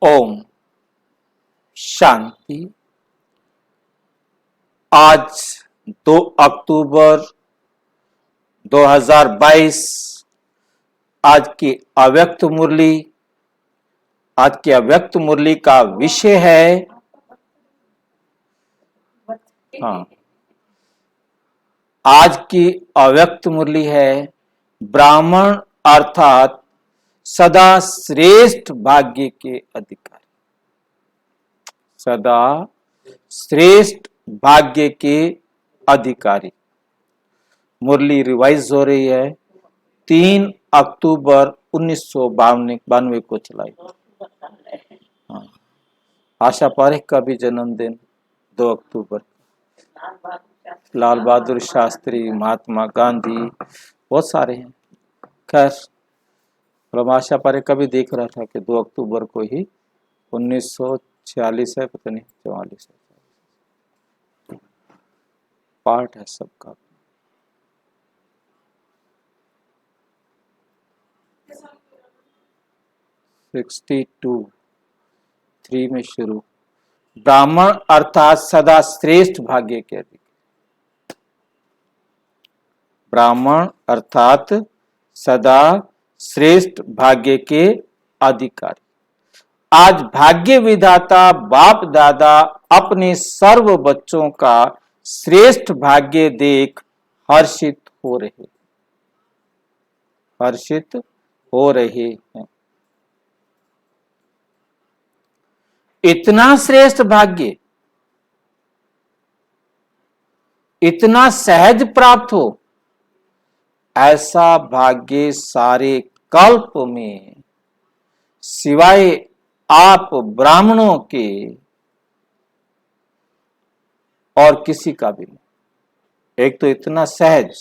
ओम शांति। आज 2 अक्टूबर 2022 आज की अव्यक्त मुरली। आज की अव्यक्त मुरली का विषय है आज की अव्यक्त मुरली है ब्राह्मण अर्थात सदा श्रेष्ठ भाग्य के अधिकारी। सदा श्रेष्ठ भाग्य के अधिकारी। मुरली रिवाइज हो रही है 3 अक्टूबर 1992 को चलाई। आशा पारेख का भी जन्मदिन 2 अक्टूबर। लाल बहादुर शास्त्री, महात्मा गांधी, बहुत सारे हैं। खैर, आशा पारेख का भी देख रहा था कि 2 अक्टूबर को ही 1946 है, पता नहीं 44 है। पार्ट है सबका। सिक्सटी 3 में शुरू। ब्राह्मण अर्थात सदा श्रेष्ठ भाग्य के अधिकारी। ब्राह्मण अर्थात सदा श्रेष्ठ भाग्य के अधिकारी। आज भाग्य विधाता बाप दादा अपने सर्व बच्चों का श्रेष्ठ भाग्य देख हर्षित हो रहे हैं। इतना श्रेष्ठ भाग्य इतना सहज प्राप्त हो, ऐसा भाग्य सारे कल्प में सिवाय आप ब्राह्मणों के और किसी का भी नहीं। एक तो इतना सहज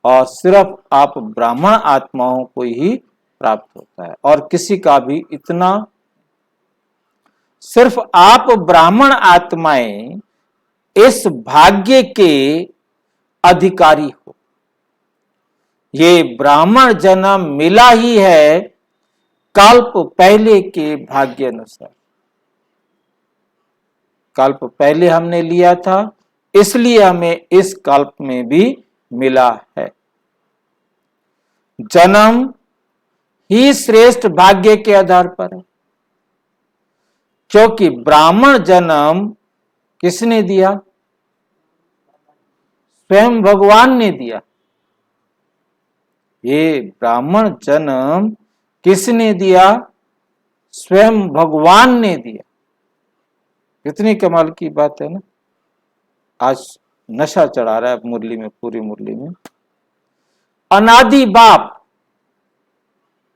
और सिर्फ आप ब्राह्मण आत्माओं को ही प्राप्त होता है और किसी का भी इतना। सिर्फ आप ब्राह्मण आत्माएं इस भाग्य के अधिकारी हो। ये ब्राह्मण जन्म मिला ही है कल्प पहले के भाग्य अनुसार। कल्प पहले हमने लिया था, इसलिए हमें इस कल्प में भी मिला है। जन्म ही श्रेष्ठ भाग्य के आधार पर है, क्योंकि ब्राह्मण जन्म किसने दिया? स्वयं भगवान ने दिया। ये ब्राह्मण जन्म किसने दिया? स्वयं भगवान ने दिया। कितनी कमाल की बात है ना। आज नशा चढ़ा रहा है मुरली में, पूरी मुरली में। अनादि बाप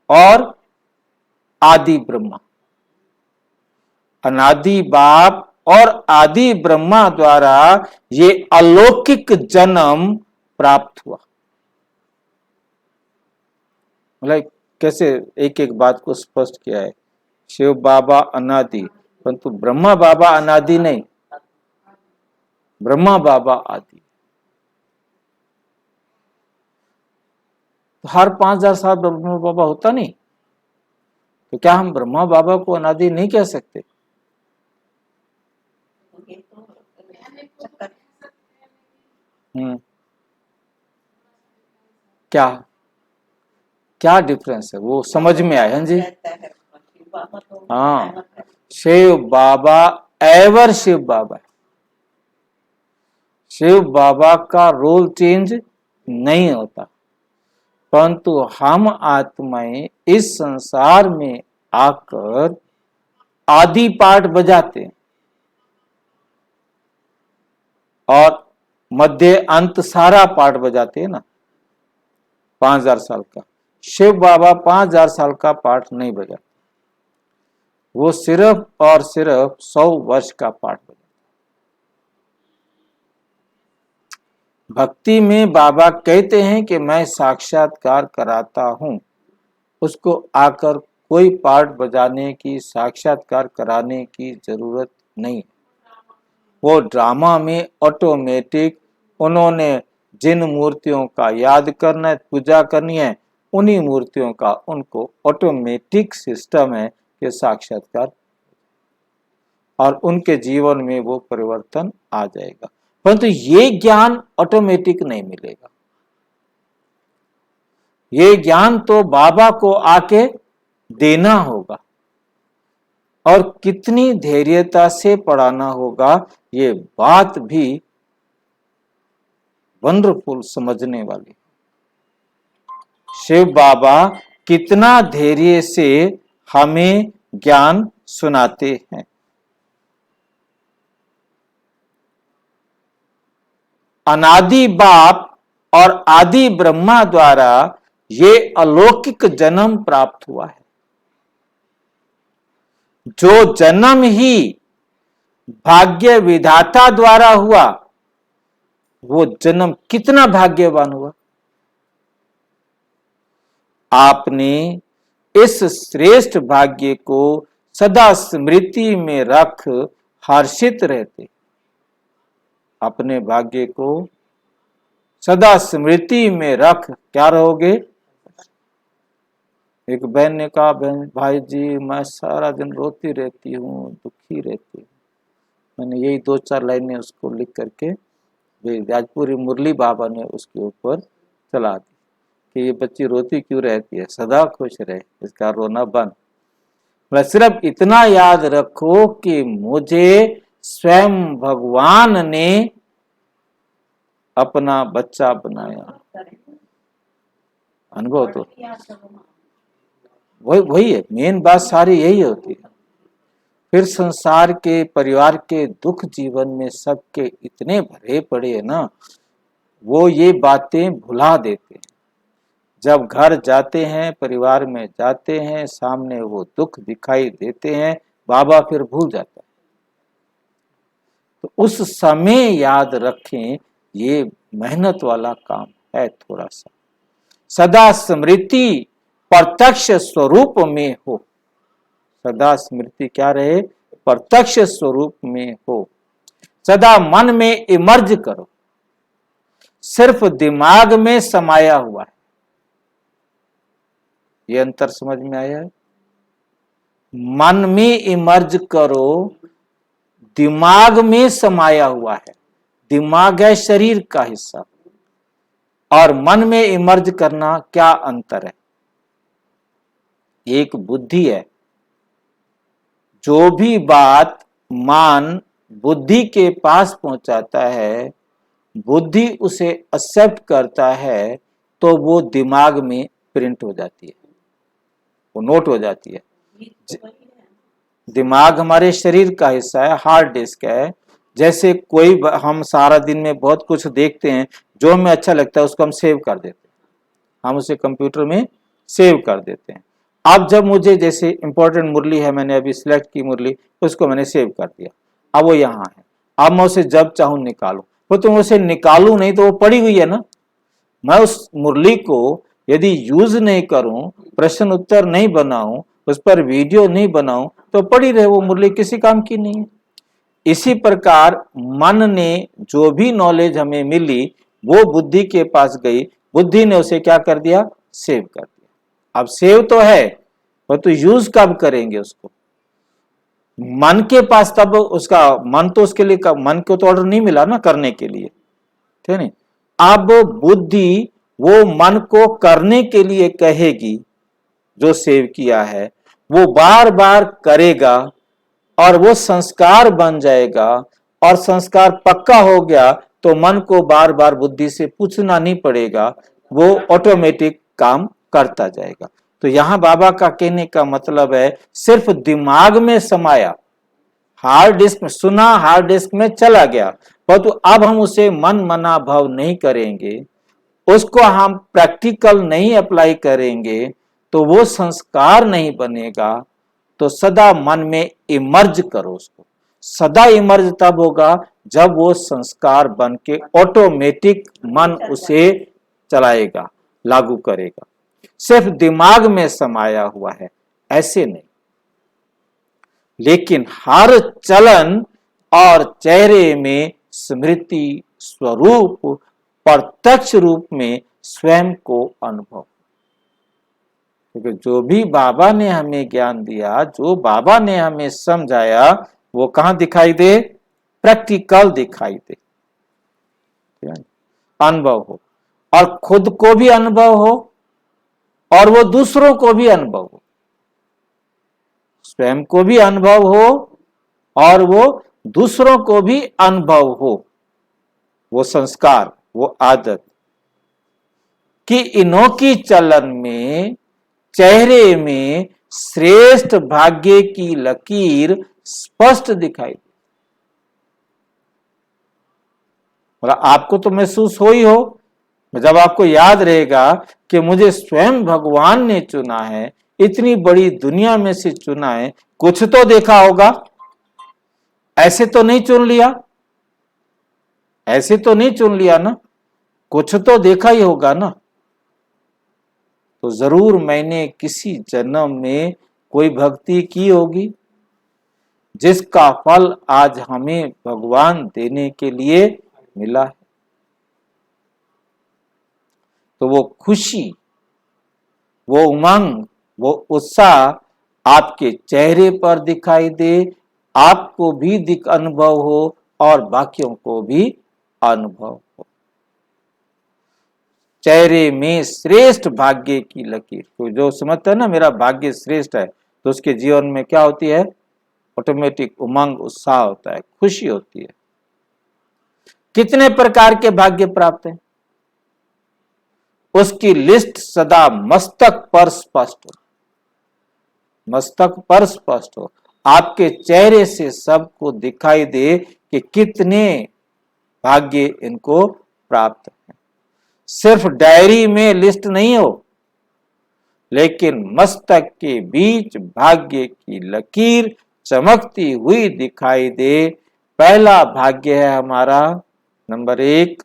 और आदि ब्रह्मा। अनादि बाप और आदि ब्रह्मा द्वारा ये अलौकिक जन्म प्राप्त हुआ। मतलब कैसे एक एक बात को स्पष्ट किया है। शिव बाबा अनादि, परंतु ब्रह्मा बाबा अनादि नहीं, ब्रह्मा बाबा आदि। तो हर 5000 साल ब्रह्मा बाबा होता नहीं, तो क्या हम ब्रह्मा बाबा को अनादि नहीं कह सकते? क्या क्या डिफरेंस है वो समझ में आया? जी हाँ, शिव बाबा एवर शिव बाबा। शिव बाबा का रोल चेंज नहीं होता, परंतु हम आत्माएं इस संसार में आकर आदि पाठ बजाते हैं और मध्य अंत सारा पाठ बजाते हैं ना। 5000 साल का शिव बाबा 5000 साल का पाठ नहीं बजाते, वो सिर्फ और सिर्फ 100 वर्ष का पाठ बजाते। भक्ति में बाबा कहते हैं कि मैं साक्षात्कार कराता हूं, उसको आकर कोई पाठ बजाने की, साक्षात्कार कराने की जरूरत नहीं। वो ड्रामा में ऑटोमेटिक उन्होंने जिन मूर्तियों का याद करना है, पूजा करनी है, उन्हीं मूर्तियों का उनको ऑटोमेटिक सिस्टम है, के साक्षात्कार और उनके जीवन में वो परिवर्तन आ जाएगा। परंतु ये ज्ञान ऑटोमेटिक नहीं मिलेगा। ये ज्ञान तो बाबा को आके देना होगा और कितनी धैर्यता से पढ़ाना होगा, ये बात भी वंडरफुल समझने वाली। शिव बाबा कितना धैर्य से हमें ज्ञान सुनाते हैं। अनादि बाप और आदि ब्रह्मा द्वारा ये अलौकिक जन्म प्राप्त हुआ है। जो जन्म ही भाग्य विधाता द्वारा हुआ, वो जन्म कितना भाग्यवान हुआ। आपने इस श्रेष्ठ भाग्य को सदा स्मृति में रख हर्षित रहते। अपने भाग्य को सदा स्मृति में रख क्या रहोगे। एक बहन ने कहा, बहन भाई जी मैं सारा दिन रोती रहती हूँ, दुखी रहती हूँ। मैंने यही 2-4 लाइनें उसको लिख करके राजपुरी मुरली बाबा ने उसके ऊपर चला दी कि ये बच्ची रोती क्यों रहती है, सदा खुश रहे, इसका रोना बंद। बस सिर्फ इतना याद रखो कि मुझे स्वयं भगवान ने अपना बच्चा बनाया। अनुभव तो वही है, मेन बात सारी यही होती है। फिर संसार के परिवार के दुख जीवन में सबके इतने भरे पड़े है ना, वो ये बातें भुला देते हैं। जब घर जाते हैं, परिवार में जाते हैं, सामने वो दुख दिखाई देते हैं, बाबा फिर भूल जाता है। तो उस समय याद रखें, ये मेहनत वाला काम है थोड़ा सा। सदा स्मृति प्रत्यक्ष स्वरूप में हो। सदा स्मृति क्या रहे, प्रत्यक्ष स्वरूप में हो। सदा मन में इमर्ज करो। सिर्फ दिमाग में समाया हुआ है। ये अंतर समझ में आया है। मन में इमर्ज करो, दिमाग में समाया हुआ है। दिमाग है शरीर का हिस्सा, और मन में इमर्ज करना क्या अंतर है। एक बुद्धि है, जो भी बात मान बुद्धि के पास पहुंचाता है, बुद्धि उसे एक्सेप्ट करता है, तो वो दिमाग में प्रिंट हो जाती है, वो नोट हो जाती है। दिमाग हमारे शरीर का हिस्सा है, हार्ड डिस्क है। जैसे कोई हम सारा दिन में बहुत कुछ देखते हैं, जो हमें अच्छा लगता है उसको हम सेव कर देते हैं, हम उसे कंप्यूटर में सेव कर देते हैं। अब जब मुझे जैसे इंपॉर्टेंट मुरली है, मैंने अभी सिलेक्ट की मुरली, उसको मैंने सेव कर दिया, अब वो यहाँ है। अब मैं उसे जब चाहूं निकालू, वो तो उसे निकालू नहीं तो वो पड़ी हुई है ना। मैं उस मुरली को यदि यूज नहीं करूं, प्रश्न उत्तर नहीं बनाऊं, उस पर वीडियो नहीं बनाऊं, तो पड़ी रहे वो मुरली, किसी काम की नहीं है। इसी प्रकार मन ने जो भी नॉलेज हमें मिली, वो बुद्धि के पास गई, बुद्धि ने उसे क्या कर दिया, सेव कर दिया। अब सेव तो है, पर तो यूज कब करेंगे उसको। मन के पास तब उसका मन तो उसके लिए, मन को तो ऑर्डर नहीं मिला ना करने के लिए, ठीक है। अब बुद्धि वो मन को करने के लिए कहेगी, जो सेव किया है वो बार बार करेगा, और वो संस्कार बन जाएगा। और संस्कार पक्का हो गया तो मन को बार बार बुद्धि से पूछना नहीं पड़ेगा, वो ऑटोमेटिक काम करता जाएगा। तो यहां बाबा का कहने का मतलब है, सिर्फ दिमाग में समाया, हार्ड डिस्क में सुना, हार्ड डिस्क में चला गया, परंतु अब हम उसे मन मना भाव नहीं करेंगे, उसको हम प्रैक्टिकल नहीं अप्लाई करेंगे, तो वो संस्कार नहीं बनेगा। तो सदा मन में इमर्ज करो उसको। सदा इमर्ज तब होगा जब वो संस्कार बन के ऑटोमेटिक मन उसे चलाएगा, लागू करेगा। सिर्फ दिमाग में समाया हुआ है, ऐसे नहीं। लेकिन हर चलन और चेहरे में स्मृति स्वरूप प्रत्यक्ष रूप में स्वयं को अनुभव। क्योंकि जो भी बाबा ने हमें ज्ञान दिया, जो बाबा ने हमें समझाया, वो कहाँ दिखाई दे? प्रैक्टिकल दिखाई दे, अनुभव हो, और खुद को भी अनुभव हो और वो दूसरों को भी अनुभव हो, स्वयं को भी अनुभव हो और वो दूसरों को भी अनुभव हो। वो संस्कार, वो आदत कि इन्हों की चलन में, चेहरे में श्रेष्ठ भाग्य की लकीर स्पष्ट दिखाई दे। और आपको तो महसूस हो ही हो, जब आपको याद रहेगा कि मुझे स्वयं भगवान ने चुना है, इतनी बड़ी दुनिया में से चुना है, कुछ तो देखा होगा, ऐसे तो नहीं चुन लिया, ऐसे तो नहीं चुन लिया ना, कुछ तो देखा ही होगा ना। तो जरूर मैंने किसी जन्म में कोई भक्ति की होगी जिसका फल आज हमें भगवान देने के लिए मिला है। तो वो खुशी, वो उमंग, वो उत्साह आपके चेहरे पर दिखाई दे, आपको भी अनुभव हो और बाकियों को भी अनुभव हो। चेहरे में श्रेष्ठ भाग्य की लकीर, तो जो समझता है ना मेरा भाग्य श्रेष्ठ है, तो उसके जीवन में क्या होती है? ऑटोमेटिक उमंग, उत्साह होता है, खुशी होती है। कितने प्रकार के भाग्य प्राप्त हैं? उसकी लिस्ट सदा मस्तक पर स्पष्ट हो, मस्तक पर स्पष्ट हो, आपके चेहरे से सबको दिखाई दे कि कितने भाग्य इनको प्राप्त है। सिर्फ डायरी में लिस्ट नहीं हो, लेकिन मस्तक के बीच भाग्य की लकीर चमकती हुई दिखाई दे। पहला भाग्य है हमारा, नंबर 1,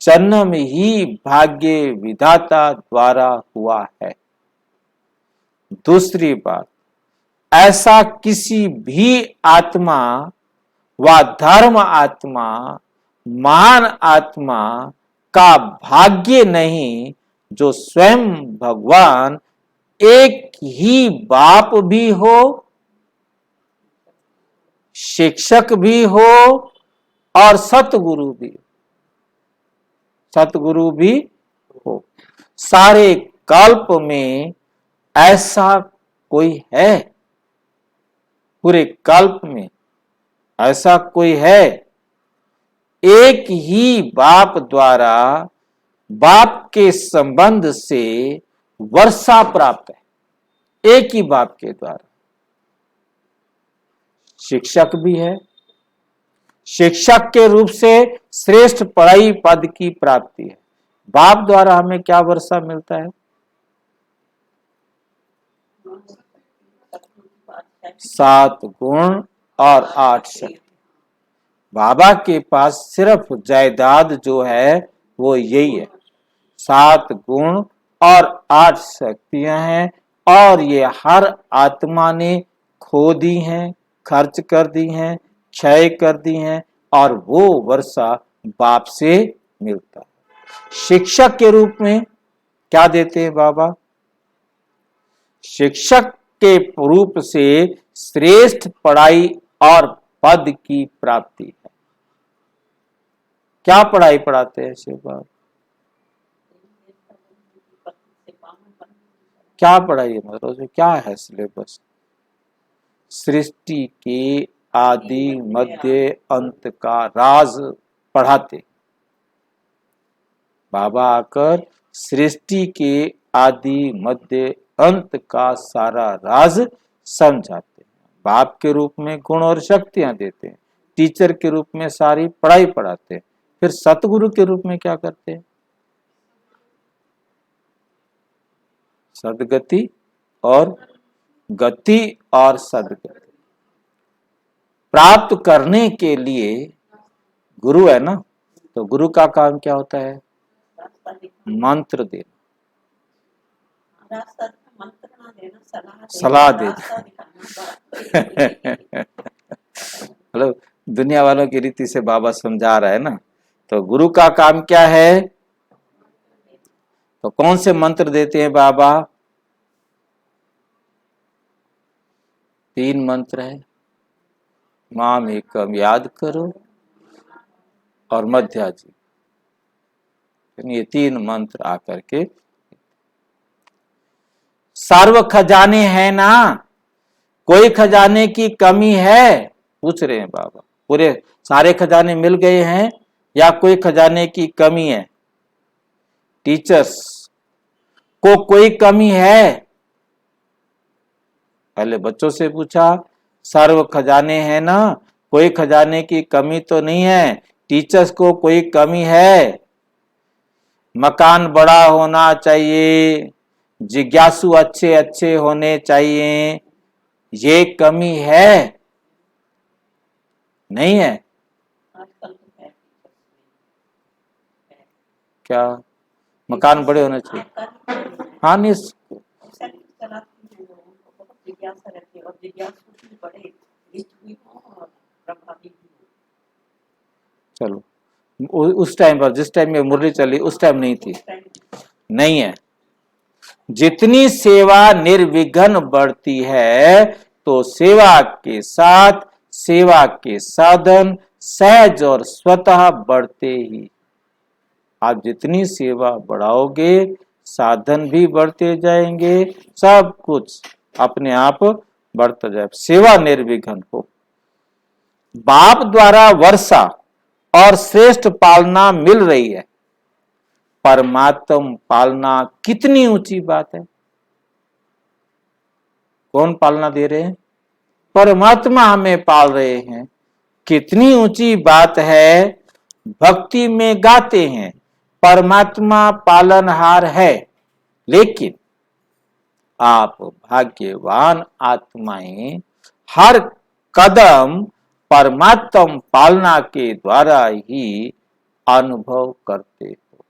जन्म ही भाग्य विधाता द्वारा हुआ है। दूसरी बात, ऐसा किसी भी आत्मा व धर्म आत्मा, महान आत्मा का भाग्य नहीं जो स्वयं भगवान एक ही बाप भी हो, शिक्षक भी हो और सतगुरु भी, सतगुरु भी हो। सारे कल्प में ऐसा कोई है? पूरे कल्प में ऐसा कोई है? एक ही बाप द्वारा, बाप के संबंध से वर्षा प्राप्त है, एक ही बाप के द्वारा। शिक्षक भी है, शिक्षक के रूप से श्रेष्ठ पढ़ाई पद की प्राप्ति है। बाप द्वारा हमें क्या वर्षा मिलता है? 7 गुण और 8 शक्ति। बाबा के पास सिर्फ जायदाद जो है वो यही है, 7 गुण और 8 शक्तियां हैं, और ये हर आत्मा ने खो दी हैं, खर्च कर दी हैं, क्षय कर दी हैं, और वो वर्षा बाप से मिलता है। शिक्षक के रूप में क्या देते हैं बाबा? शिक्षक के रूप से श्रेष्ठ पढ़ाई और पद की प्राप्ति है। क्या पढ़ाई पढ़ाते हैं शिव बाबा? क्या पढ़ाई है, मतलब उसमें क्या है सिलेबस? सृष्टि के आदि मध्य अंत का राज पढ़ाते बाबा आकर, सृष्टि के आदि मध्य अंत का सारा राज समझाते हैं। बाप के रूप में गुण और शक्तियां देते हैं, टीचर के रूप में सारी पढ़ाई पढ़ाते हैं। फिर सतगुरु के रूप में क्या करते हैं? सदगति और गति और सदगति प्राप्त करने के लिए गुरु है ना, तो गुरु का काम क्या होता है? मंत्र देना, सलाह देना। हेलो, दुनिया वालों की रीति से बाबा समझा रहा है ना। तो गुरु का काम क्या है? तो कौन से मंत्र देते हैं बाबा? 3 मंत्र है, माम एकम याद करो और मध्याजी, ये 3 मंत्र आकर के सर्व खजाने हैं ना, कोई खजाने की कमी है? पूछ रहे हैं बाबा। पूरे सारे खजाने मिल गए हैं या कोई खजाने की कमी है? टीचर्स को कोई कमी है? पहले बच्चों से पूछा, सर्व खजाने हैं ना, कोई खजाने की कमी तो नहीं है? टीचर्स को कोई कमी है? मकान बड़ा होना चाहिए, जिज्ञासु अच्छे अच्छे होने चाहिए, ये कमी है? नहीं है। क्या मकान बड़े होने चाहिए? हाँ, नहीं, चलो उस टाइम पर, जिस टाइम में मुरली चली उस टाइम नहीं थी, नहीं है। जितनी सेवा निर्विघ्न बढ़ती है तो सेवा के साथ सेवा के साधन सहज और स्वतः बढ़ते ही। आप जितनी सेवा बढ़ाओगे साधन भी बढ़ते जाएंगे, सब कुछ अपने आप बढ़ता जाए। सेवा निर्विघ्न हो। बाप द्वारा वर्षा और श्रेष्ठ पालना मिल रही है, परमात्म पालना कितनी ऊंची बात है। कौन पालना दे रहे हैं? परमात्मा हमें पाल रहे हैं, कितनी ऊंची बात है। भक्ति में गाते हैं परमात्मा पालनहार है, लेकिन आप भाग्यवान आत्माएं हर कदम परमात्म पालना के द्वारा ही अनुभव करते हो,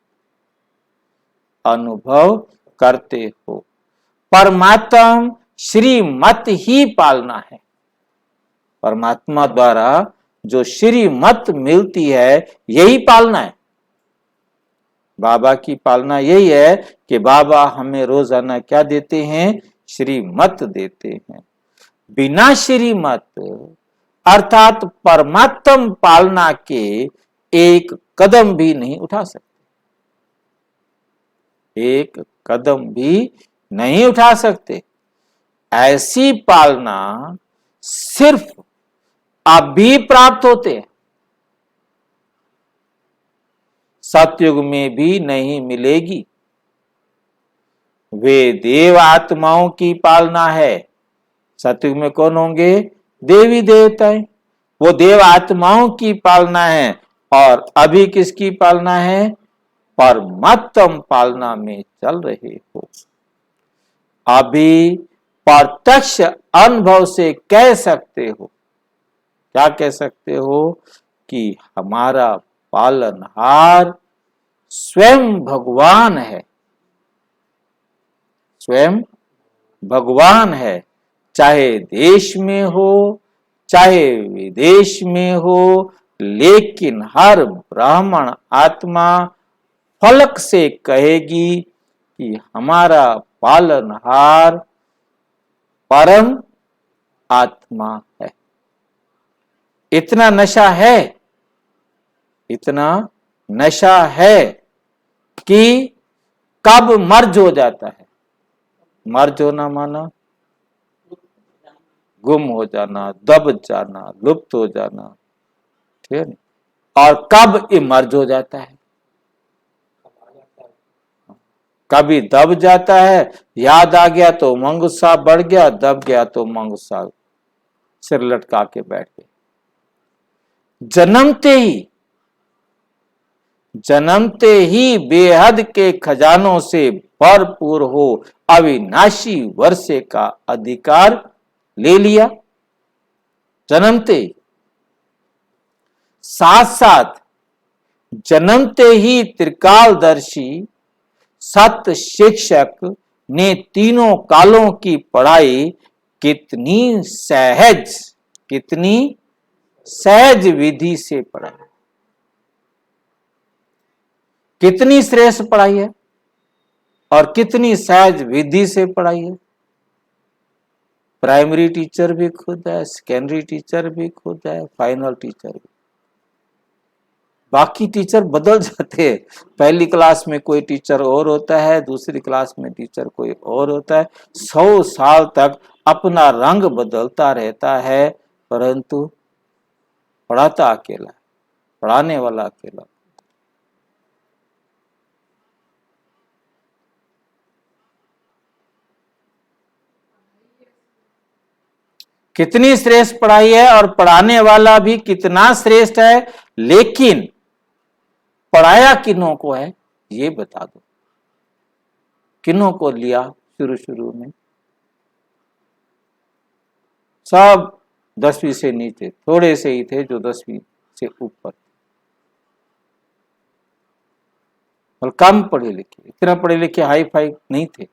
अनुभव करते हो। परमात्म श्रीमत ही पालना है। परमात्मा द्वारा जो श्रीमत मिलती है यही पालना है। बाबा की पालना यही है कि बाबा हमें रोजाना क्या देते हैं? श्रीमत देते हैं। बिना श्रीमत अर्थात परमात्म पालना के एक कदम भी नहीं उठा सकते, एक कदम भी नहीं उठा सकते। ऐसी पालना सिर्फ अभी प्राप्त होते हैं, सतयुग में भी नहीं मिलेगी। वे देव आत्माओं की पालना है। सतयुग में कौन होंगे? देवी देवताएं। वो देव आत्माओं की पालना है। और अभी किसकी पालना है? परमात्म पालना में चल रहे हो। अभी प्रत्यक्ष अनुभव से कह सकते हो, क्या कह सकते हो? कि हमारा पालनहार स्वयं भगवान है, स्वयं भगवान है। चाहे देश में हो चाहे विदेश में हो, लेकिन हर ब्राह्मण आत्मा फलक से कहेगी कि हमारा पालनहार परम आत्मा है। इतना नशा है, इतना नशा है कि कब मर्ज हो जाता है। मर्ज होना माना गुम हो जाना, दब जाना, लुप्त हो जाना, ठीक है। और कब इमर्ज हो जाता है? कभी दब जाता है, याद आ गया तो उमंग उत्साह बढ़ गया, दब गया तो उमंग उत्साह सिर लटका के बैठ गए। जन्मते ही बेहद के खजानों से भरपूर हो अविनाशी वर्षे का अधिकार ले लिया। जन्मते साथ साथ जन्मते ही त्रिकालदर्शी सत्य शिक्षक ने तीनों कालों की पढ़ाई कितनी सहज विधि से पढ़ाई, कितनी श्रेष्ठ पढ़ाई है और कितनी सहज विधि से पढ़ाई है। प्राइमरी टीचर भी खुद है, सेकेंडरी टीचर भी खुद है, फाइनल टीचर भी। बाकी टीचर बदल जाते हैं, पहली क्लास में कोई टीचर और होता है, दूसरी क्लास में टीचर कोई और होता है, 100 साल तक अपना रंग बदलता रहता है, परंतु पढ़ाता अकेला, पढ़ाने वाला अकेला। कितनी श्रेष्ठ पढ़ाई है और पढ़ाने वाला भी कितना श्रेष्ठ है, लेकिन पढ़ाया किन्हों को है ये बता दो। किन्हों को लिया शुरू शुरू में? सब 10वीं से नीचे, थोड़े से ही थे जो 10वीं से ऊपर, और कम पढ़े लिखे, इतना पढ़े लिखे हाई फाई नहीं थे।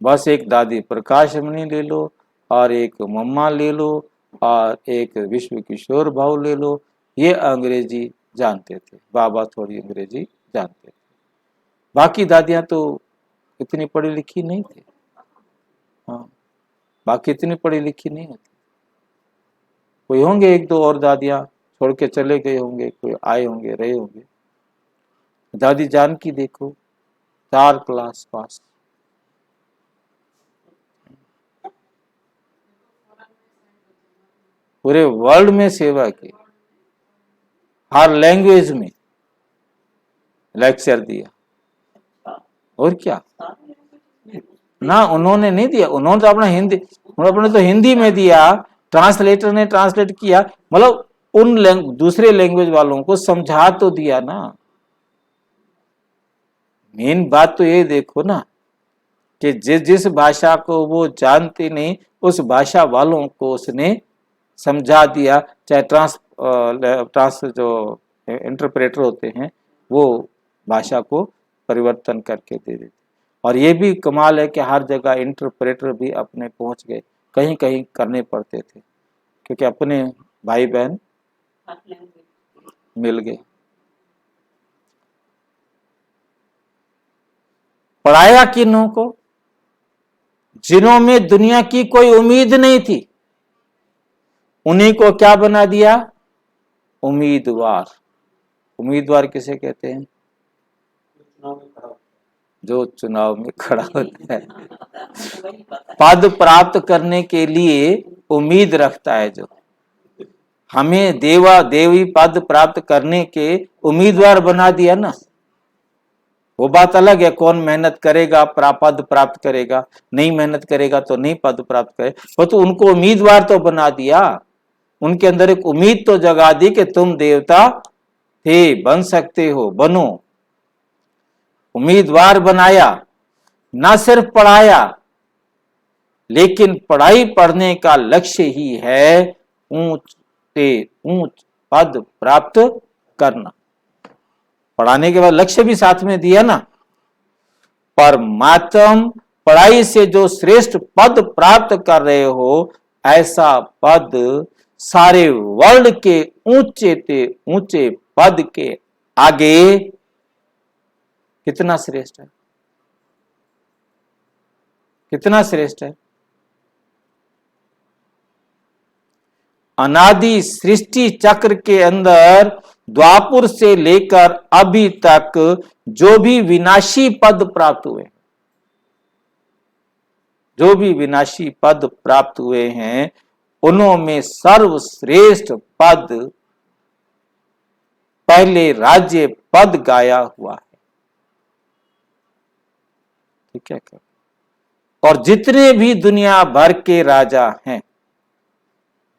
बस एक दादी प्रकाश मणि ले लो, और एक मम्मा ले लो, और एक विश्व किशोर भाव ले लो, ये अंग्रेजी जानते थे, बाबा थोड़ी अंग्रेजी जानते थे। बाकी दादियां तो इतनी पढ़ी लिखी नहीं थी। हाँ, बाकी इतनी पढ़ी लिखी नहीं होती। कोई होंगे एक दो और दादियां छोड़ के चले गए होंगे, कोई आए होंगे, रहे होंगे। दादी जानकी देखो 4 क्लास पास, पूरे वर्ल्ड में सेवा की, हर लैंग्वेज में लेक्चर दिया। और क्या ना, उन्होंने नहीं दिया, उन्होंने तो अपना हिंदी, अपने तो हिंदी में दिया, ट्रांसलेटर ने ट्रांसलेट किया, मतलब उन दूसरे लैंग्वेज वालों को समझा तो दिया ना। मेन बात तो ये देखो ना कि जिस जिस भाषा को वो जानते नहीं, उस भाषा वालों को उसने समझा दिया। चाहे ट्रांस जो इंटरप्रेटर होते हैं वो भाषा को परिवर्तन करके दे देते। और ये भी कमाल है कि हर जगह इंटरप्रेटर भी अपने पहुंच गए, कहीं कहीं करने पड़ते थे क्योंकि अपने भाई बहन मिल गए। पढ़ाया किन्हों को? जिन्हों में दुनिया की कोई उम्मीद नहीं थी, उन्हीं को क्या बना दिया? उम्मीदवार। उम्मीदवार किसे कहते हैं? जो चुनाव में खड़ा होता है, पद प्राप्त करने के लिए उम्मीद रखता है। जो हमें देवी पद प्राप्त करने के उम्मीदवार बना दिया ना, वो बात अलग है, कौन मेहनत करेगा पद प्राप्त करेगा, नहीं मेहनत करेगा तो नहीं पद प्राप्त करे, वो तो उनको उम्मीदवार तो बना दिया। उनके अंदर एक उम्मीद तो जगा दी कि तुम देवता थे, बन सकते हो, बनो। उम्मीदवार बनाया, ना सिर्फ पढ़ाया, लेकिन पढ़ाई पढ़ने का लक्ष्य ही है ऊंच से ऊंच पद प्राप्त करना। पढ़ाने के बाद लक्ष्य भी साथ में दिया ना, परमात्म पढ़ाई से जो श्रेष्ठ पद प्राप्त कर रहे हो, ऐसा पद सारे वर्ल्ड के ऊंचे से ऊंचे पद के आगे कितना श्रेष्ठ है, कितना श्रेष्ठ है। अनादि सृष्टि चक्र के अंदर द्वापुर से लेकर अभी तक जो भी विनाशी पद प्राप्त हुए, जो भी विनाशी पद प्राप्त हुए हैं, उनमें सर्वश्रेष्ठ पद पहले राज्य पद गाया हुआ है। ठीक है क्या? और जितने भी दुनिया भर के राजा हैं,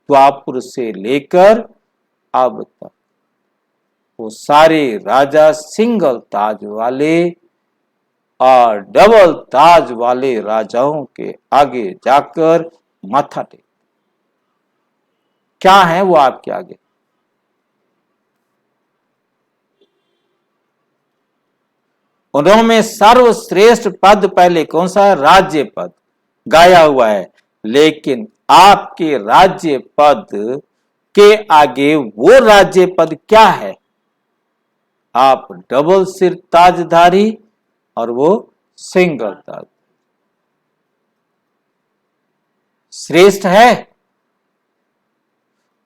द्वापुर से लेकर अब तक, वो सारे राजा सिंगल ताज वाले और डबल ताज वाले राजाओं के आगे जाकर माथा टेक, क्या है वो आपके आगे? उन्होंने सर्वश्रेष्ठ पद पहले कौन सा है? राज्य पद गाया हुआ है, लेकिन आपके राज्य पद के आगे वो राज्य पद क्या है? आप डबल सिर ताजधारी और वो सिंगल ताज। श्रेष्ठ है।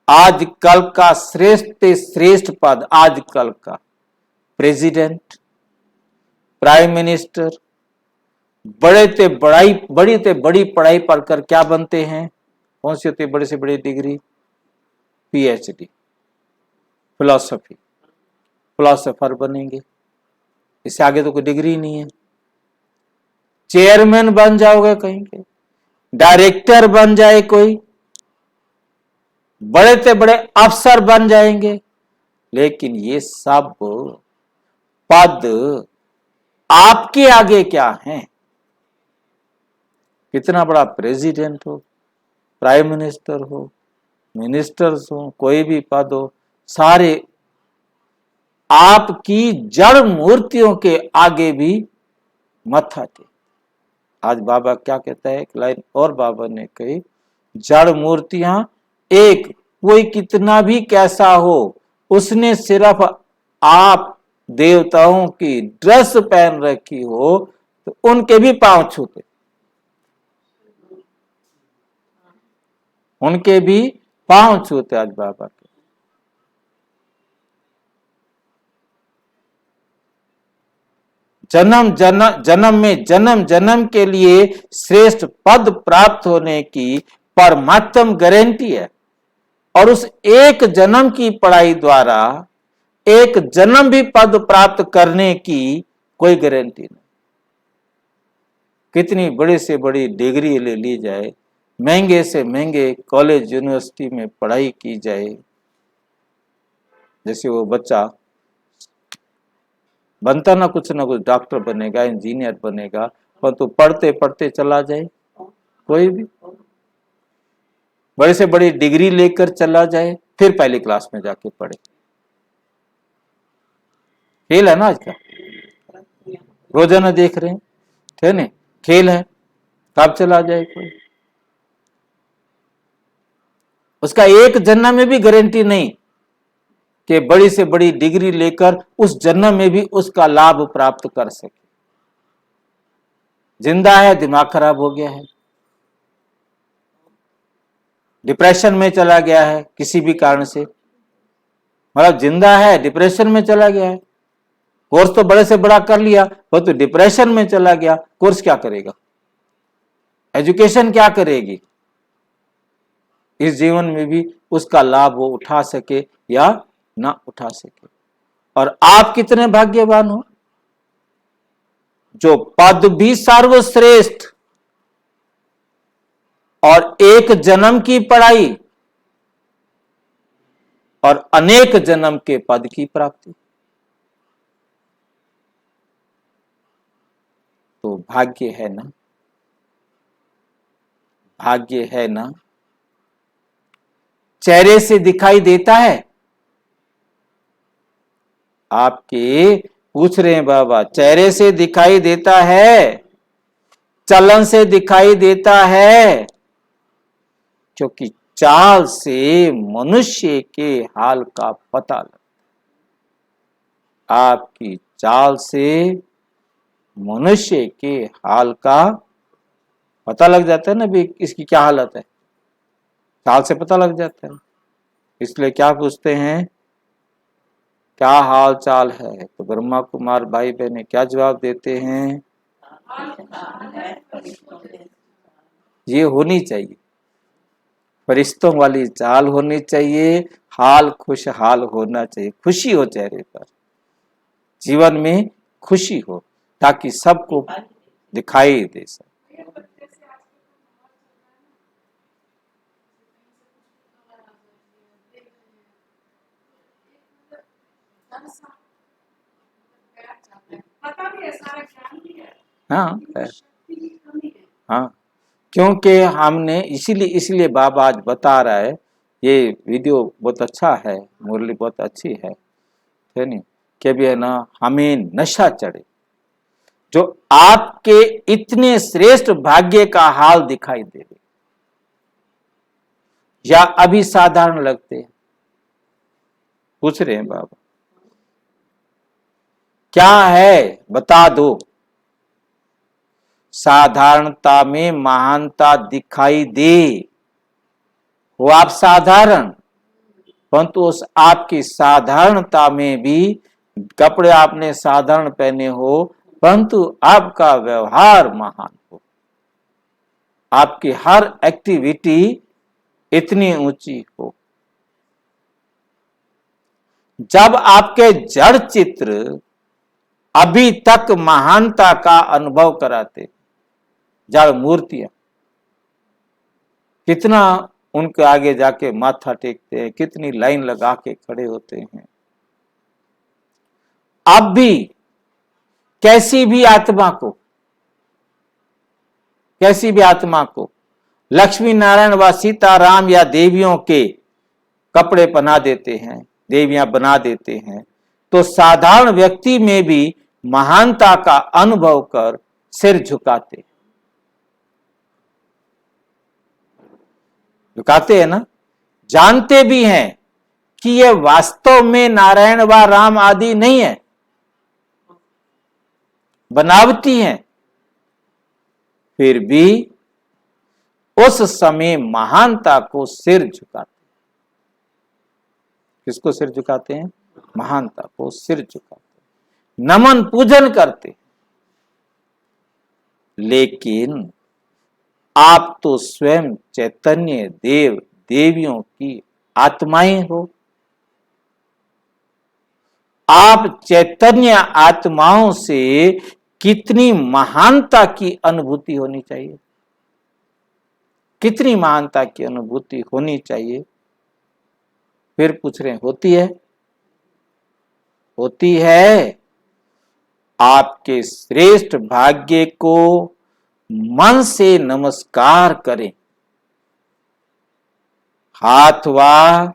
आजकल का श्रेष्ठ से श्रेष्ठ पद, आजकल का प्रेसिडेंट, प्राइम मिनिस्टर, बड़ी से बड़ी पढ़ाई पढ़कर क्या बनते हैं? कौन सी होती है बड़े से बड़ी डिग्री? पीएचडी, फिलोसोफर बनेंगे। इससे आगे तो कोई डिग्री नहीं है। चेयरमैन बन जाओगे कहीं के, डायरेक्टर बन जाए कोई, बड़े से बड़े अफसर बन जाएंगे, लेकिन ये सब पद आपके आगे क्या है? कितना बड़ा प्रेसिडेंट हो, प्राइम मिनिस्टर हो, मिनिस्टर्स हो, कोई भी पद हो, सारे आपकी जड़ मूर्तियों के आगे भी मत्था थे। आज बाबा क्या कहता है, एक लाइन और बाबा ने कही, जड़ मूर्तियां एक, कोई कितना भी कैसा हो, उसने सिर्फ आप देवताओं की ड्रेस पहन रखी हो तो उनके भी पांव छूते, उनके भी पांव छूते आज बाबा के। जन्म जन्म के लिए श्रेष्ठ पद प्राप्त होने की परमात्म गारंटी है, और उस एक जन्म की पढ़ाई द्वारा एक जन्म भी पद प्राप्त करने की कोई गारंटी नहीं। कितनी बड़ी से बड़ी डिग्री ले ली जाए, महंगे से महंगे कॉलेज यूनिवर्सिटी में पढ़ाई की जाए, जैसे वो बच्चा बनता ना कुछ डॉक्टर बनेगा, इंजीनियर बनेगा, पर तो पढ़ते पढ़ते चला जाए, कोई भी बड़े से बड़ी डिग्री लेकर चला जाए, फिर पहली क्लास में जाके पढ़े। खेल है ना आज का, रोजाना देख रहे हैं, है ना, खेल है, कब चला जाए कोई। उसका एक जन्म में भी गारंटी नहीं कि बड़ी से बड़ी डिग्री लेकर उस जन्म में भी उसका लाभ प्राप्त कर सके। जिंदा है, दिमाग खराब हो गया है, डिप्रेशन में चला गया है किसी भी कारण से, मतलब जिंदा है डिप्रेशन में चला गया है, कोर्स तो बड़े से बड़ा कर लिया, वो तो डिप्रेशन में चला गया, कोर्स क्या करेगा, एजुकेशन क्या करेगी? इस जीवन में भी उसका लाभ वो उठा सके या ना उठा सके। और आप कितने भाग्यवान हो जो पद भी सर्वश्रेष्ठ और एक जन्म की पढ़ाई और अनेक जन्म के पद की प्राप्ति। तो भाग्य है ना, भाग्य है ना। चेहरे से दिखाई देता है, आपके पूछ रहे हैं बाबा, चेहरे से दिखाई देता है, चलन से दिखाई देता है, क्योंकि चाल से मनुष्य के हाल का पता लगता है। आपकी चाल से मनुष्य के हाल का पता लग जाता है ना, भी इसकी क्या हालत है, चाल से पता लग जाता है। इसलिए क्या पूछते हैं, क्या हाल चाल है, तो ब्रह्मा कुमार भाई बहने क्या जवाब देते हैं, ये होनी चाहिए, फरिश्तों वाली चाल होनी चाहिए, हाल खुशहाल होना चाहिए, खुशी हो चेहरे पर, जीवन में खुशी हो, ताकि सबको दिखाई दे सके। हाँ है, हाँ, क्योंकि हमने इसीलिए बाबा आज बता रहा है, ये वीडियो बहुत अच्छा है, मुरली बहुत अच्छी है नहीं, कि भी है ना, हमें नशा चढ़े जो आपके इतने श्रेष्ठ भाग्य का हाल दिखाई दे, या अभी साधारण लगते हैं। पूछ रहे हैं बाबा क्या है बता दो, साधारणता में महानता दिखाई दे, वो आप साधारण, परंतु उस आपकी साधारणता में भी, कपड़े आपने साधारण पहने हो परंतु आपका व्यवहार महान हो, आपकी हर एक्टिविटी इतनी ऊंची हो। जब आपके जड़ चित्र अभी तक महानता का अनुभव कराते, जड़ मूर्तियां कितना उनके आगे जाके माथा टेकते हैं, कितनी लाइन लगा के खड़े होते हैं। अब भी कैसी भी आत्मा को लक्ष्मी नारायण व सीताराम या देवियों के कपड़े पहना देते हैं, देवियां बना देते हैं, तो साधारण व्यक्ति में भी महानता का अनुभव कर सिर झुकाते हैं ना। जानते भी हैं कि यह वास्तव में नारायण व राम आदि नहीं है, बनावटी हैं, फिर भी उस समय महानता को सिर झुकाते। किसको सिर झुकाते हैं? महानता को सिर झुकाते, नमन पूजन करते। लेकिन आप तो स्वयं चैतन्य देव देवियों की आत्माएं हो। आप चैतन्य आत्माओं से कितनी महानता की अनुभूति होनी चाहिए, कितनी महानता की अनुभूति होनी चाहिए। फिर पूछ रहे हैं, होती है? होती है। आपके श्रेष्ठ भाग्य को मन से नमस्कार करें, हाथ व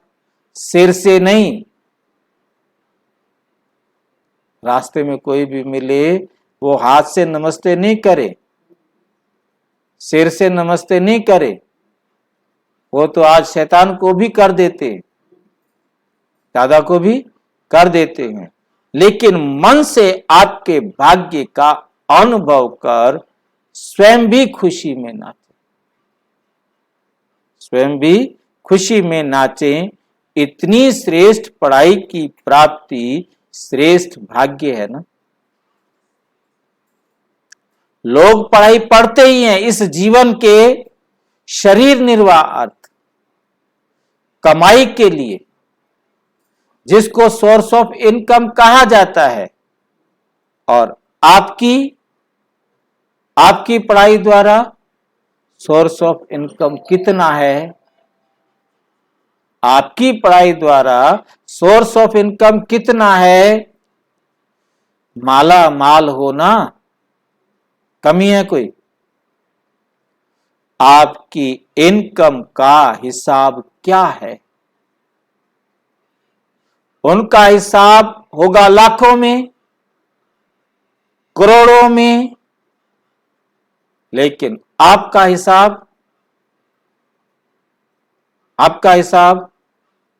सिर से नहीं। रास्ते में कोई भी मिले वो हाथ से नमस्ते नहीं करे, सिर से नमस्ते नहीं करे। वो तो आज शैतान को भी कर देते, दादा को भी कर देते हैं। लेकिन मन से आपके भाग्य का अनुभव कर स्वयं भी खुशी में नाचे, स्वयं भी खुशी में नाचे। इतनी श्रेष्ठ पढ़ाई की प्राप्ति श्रेष्ठ भाग्य है ना। लोग पढ़ाई पढ़ते ही हैं इस जीवन के शरीर निर्वाह अर्थ, कमाई के लिए, जिसको सोर्स ऑफ इनकम कहा जाता है। और आपकी पढ़ाई द्वारा सोर्स ऑफ इनकम कितना है? आपकी पढ़ाई द्वारा सोर्स ऑफ इनकम कितना है? माला माल होना कमी है कोई? आपकी इनकम का हिसाब क्या है? उनका हिसाब होगा लाखों में, करोड़ों में, लेकिन आपका हिसाब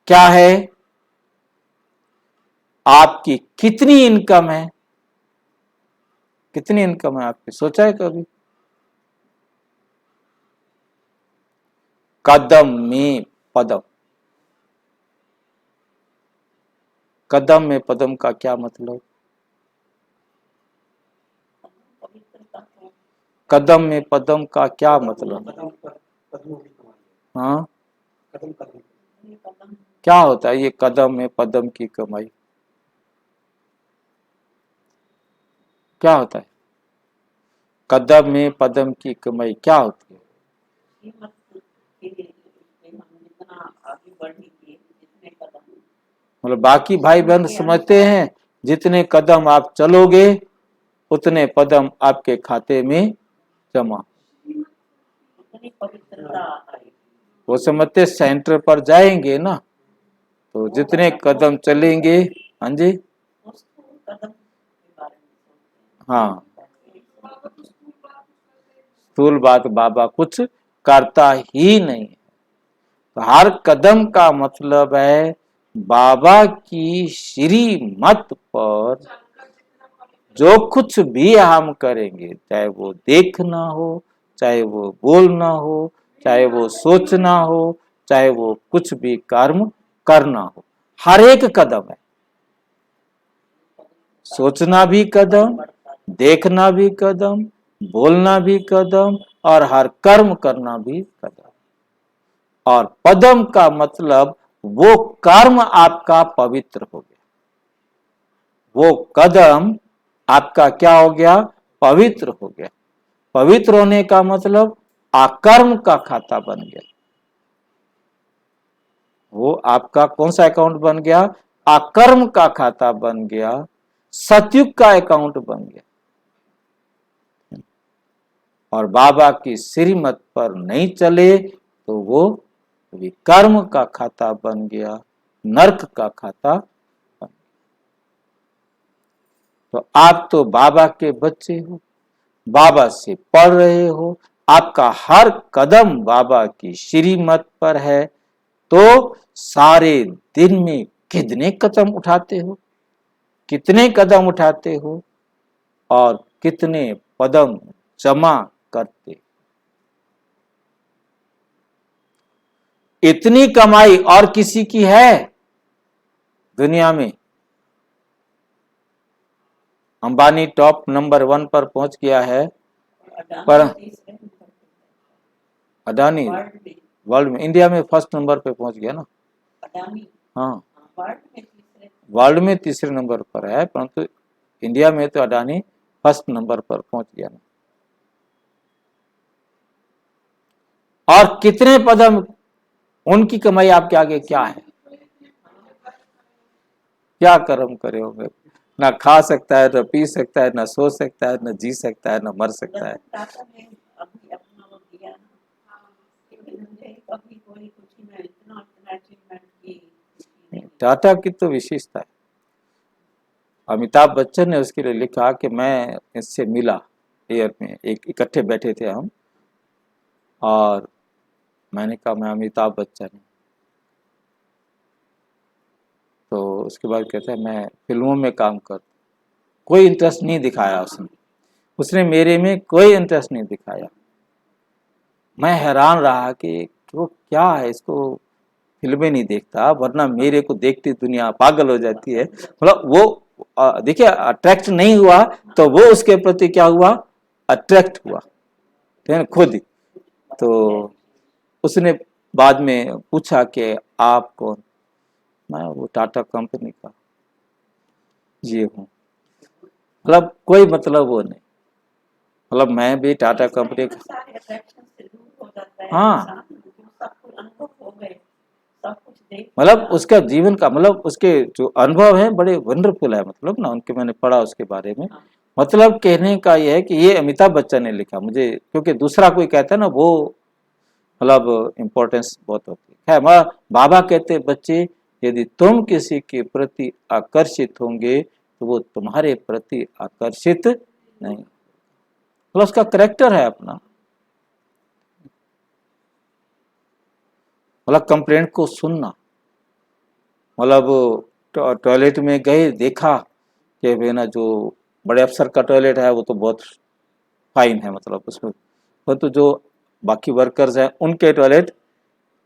क्या है? आपकी कितनी इनकम है? कितनी इनकम है आपकी? सोचा है कभी? कदम में पदम। कदम में पदम का क्या मतलब? कदम में पदम का क्या मतलब? हाँ, क्या होता है ये कदम में पदम की कमाई? क्या होता है कदम में पदम की कमाई? क्या होती है? मतलब बाकी भाई बहन समझते हैं जितने कदम आप चलोगे उतने पदम आपके खाते में जमा। वो समझते सेंटर पर जाएंगे ना, तो जितने कदम चलेंगे। हाँ जी, हाँ, स्थूल बात बाबा कुछ करता ही नहीं। तो हर कदम का मतलब है बाबा की श्रीमत पर जो कुछ भी हम करेंगे, चाहे वो देखना हो, चाहे वो बोलना हो, चाहे वो सोचना हो, चाहे वो कुछ भी कर्म करना हो, हर एक कदम है। सोचना भी कदम, देखना भी कदम, बोलना भी कदम, और हर कर्म करना भी कदम। और पदम का मतलब वो कर्म आपका पवित्र हो गया, वो कदम आपका क्या हो गया, पवित्र हो गया। पवित्र होने का मतलब अकर्म का खाता बन गया। वो आपका कौन सा अकाउंट बन गया, अकर्म का खाता बन गया, सतयुग का अकाउंट बन गया। और बाबा की श्रीमत पर नहीं चले तो वो विकर्म का खाता बन गया, नरक का खाता बन गया। तो आप तो बाबा के बच्चे हो, बाबा से पढ़ रहे हो, आपका हर कदम बाबा की श्रीमत पर है। तो सारे दिन में कितने कदम उठाते हो, कितने कदम उठाते हो, और कितने पदम जमा करते। इतनी कमाई और किसी की है दुनिया में? अंबानी टॉप नंबर 1 पर पहुंच गया है, पर अडानी वर्ल्ड में, इंडिया में फर्स्ट नंबर पे पहुंच गया ना। हाँ, वर्ल्ड में तीसरे नंबर पर है, परंतु इंडिया में तो अडानी फर्स्ट नंबर पर पहुंच गया ना। और कितने पदम, उनकी कमाई आपके आगे क्या है? क्या कर्म करे होंगे? ना खा सकता है, ना पी सकता है, ना सो सकता है, ना जी सकता है, ना मर सकता है। टाटा की तो विशेषता है, अमिताभ बच्चन ने उसके लिए लिखा कि मैं इससे मिला एयर में, एक इकट्ठे बैठे थे हम, और मैंने कहा मैं अमिताभ बच्चन हूँ। तो उसके बाद कहता है मैं फिल्मों में काम कर, कोई इंटरेस्ट नहीं दिखाया उसने, उसने मेरे में कोई इंटरेस्ट नहीं दिखाया। मैं हैरान रहा कि वो क्या है, इसको फिल्में नहीं देखता, वरना मेरे को देखती दुनिया पागल हो जाती है। मतलब वो देखिए अट्रैक्ट नहीं हुआ, तो वो उसके प्रति क्या हुआ, अट्रैक्ट हुआ, ठीक है खुद ही। तो उसने बाद में पूछा कि आप कौन? मैं वो टाटा कंपनी का ये हूँ। मतलब कोई मतलब वो नहीं, मतलब मैं भी टाटा कंपनी का, हाँ, मतलब उसका जीवन का मतलब उसके जो अनुभव है बड़े वंडरफुल है, मतलब ना उनके, मैंने पढ़ा उसके बारे में। मतलब कहने का यह है कि ये अमिताभ बच्चन ने लिखा मुझे, क्योंकि दूसरा कोई कहता है ना वो मतलब इम्पोर्टेंस बहुत होती है। बाबा कहते बच्चे, यदि तुम किसी के प्रति आकर्षित होंगे तो वो तुम्हारे प्रति आकर्षित नहीं, मतलब उसका करेक्टर है अपना। मतलब कंप्लेंट को सुनना, मतलब टॉयलेट में गए, देखा कि वे ना जो बड़े अफसर का टॉयलेट है वो तो बहुत फाइन है, मतलब उसमें, तो जो बाकी वर्कर्स हैं उनके टॉयलेट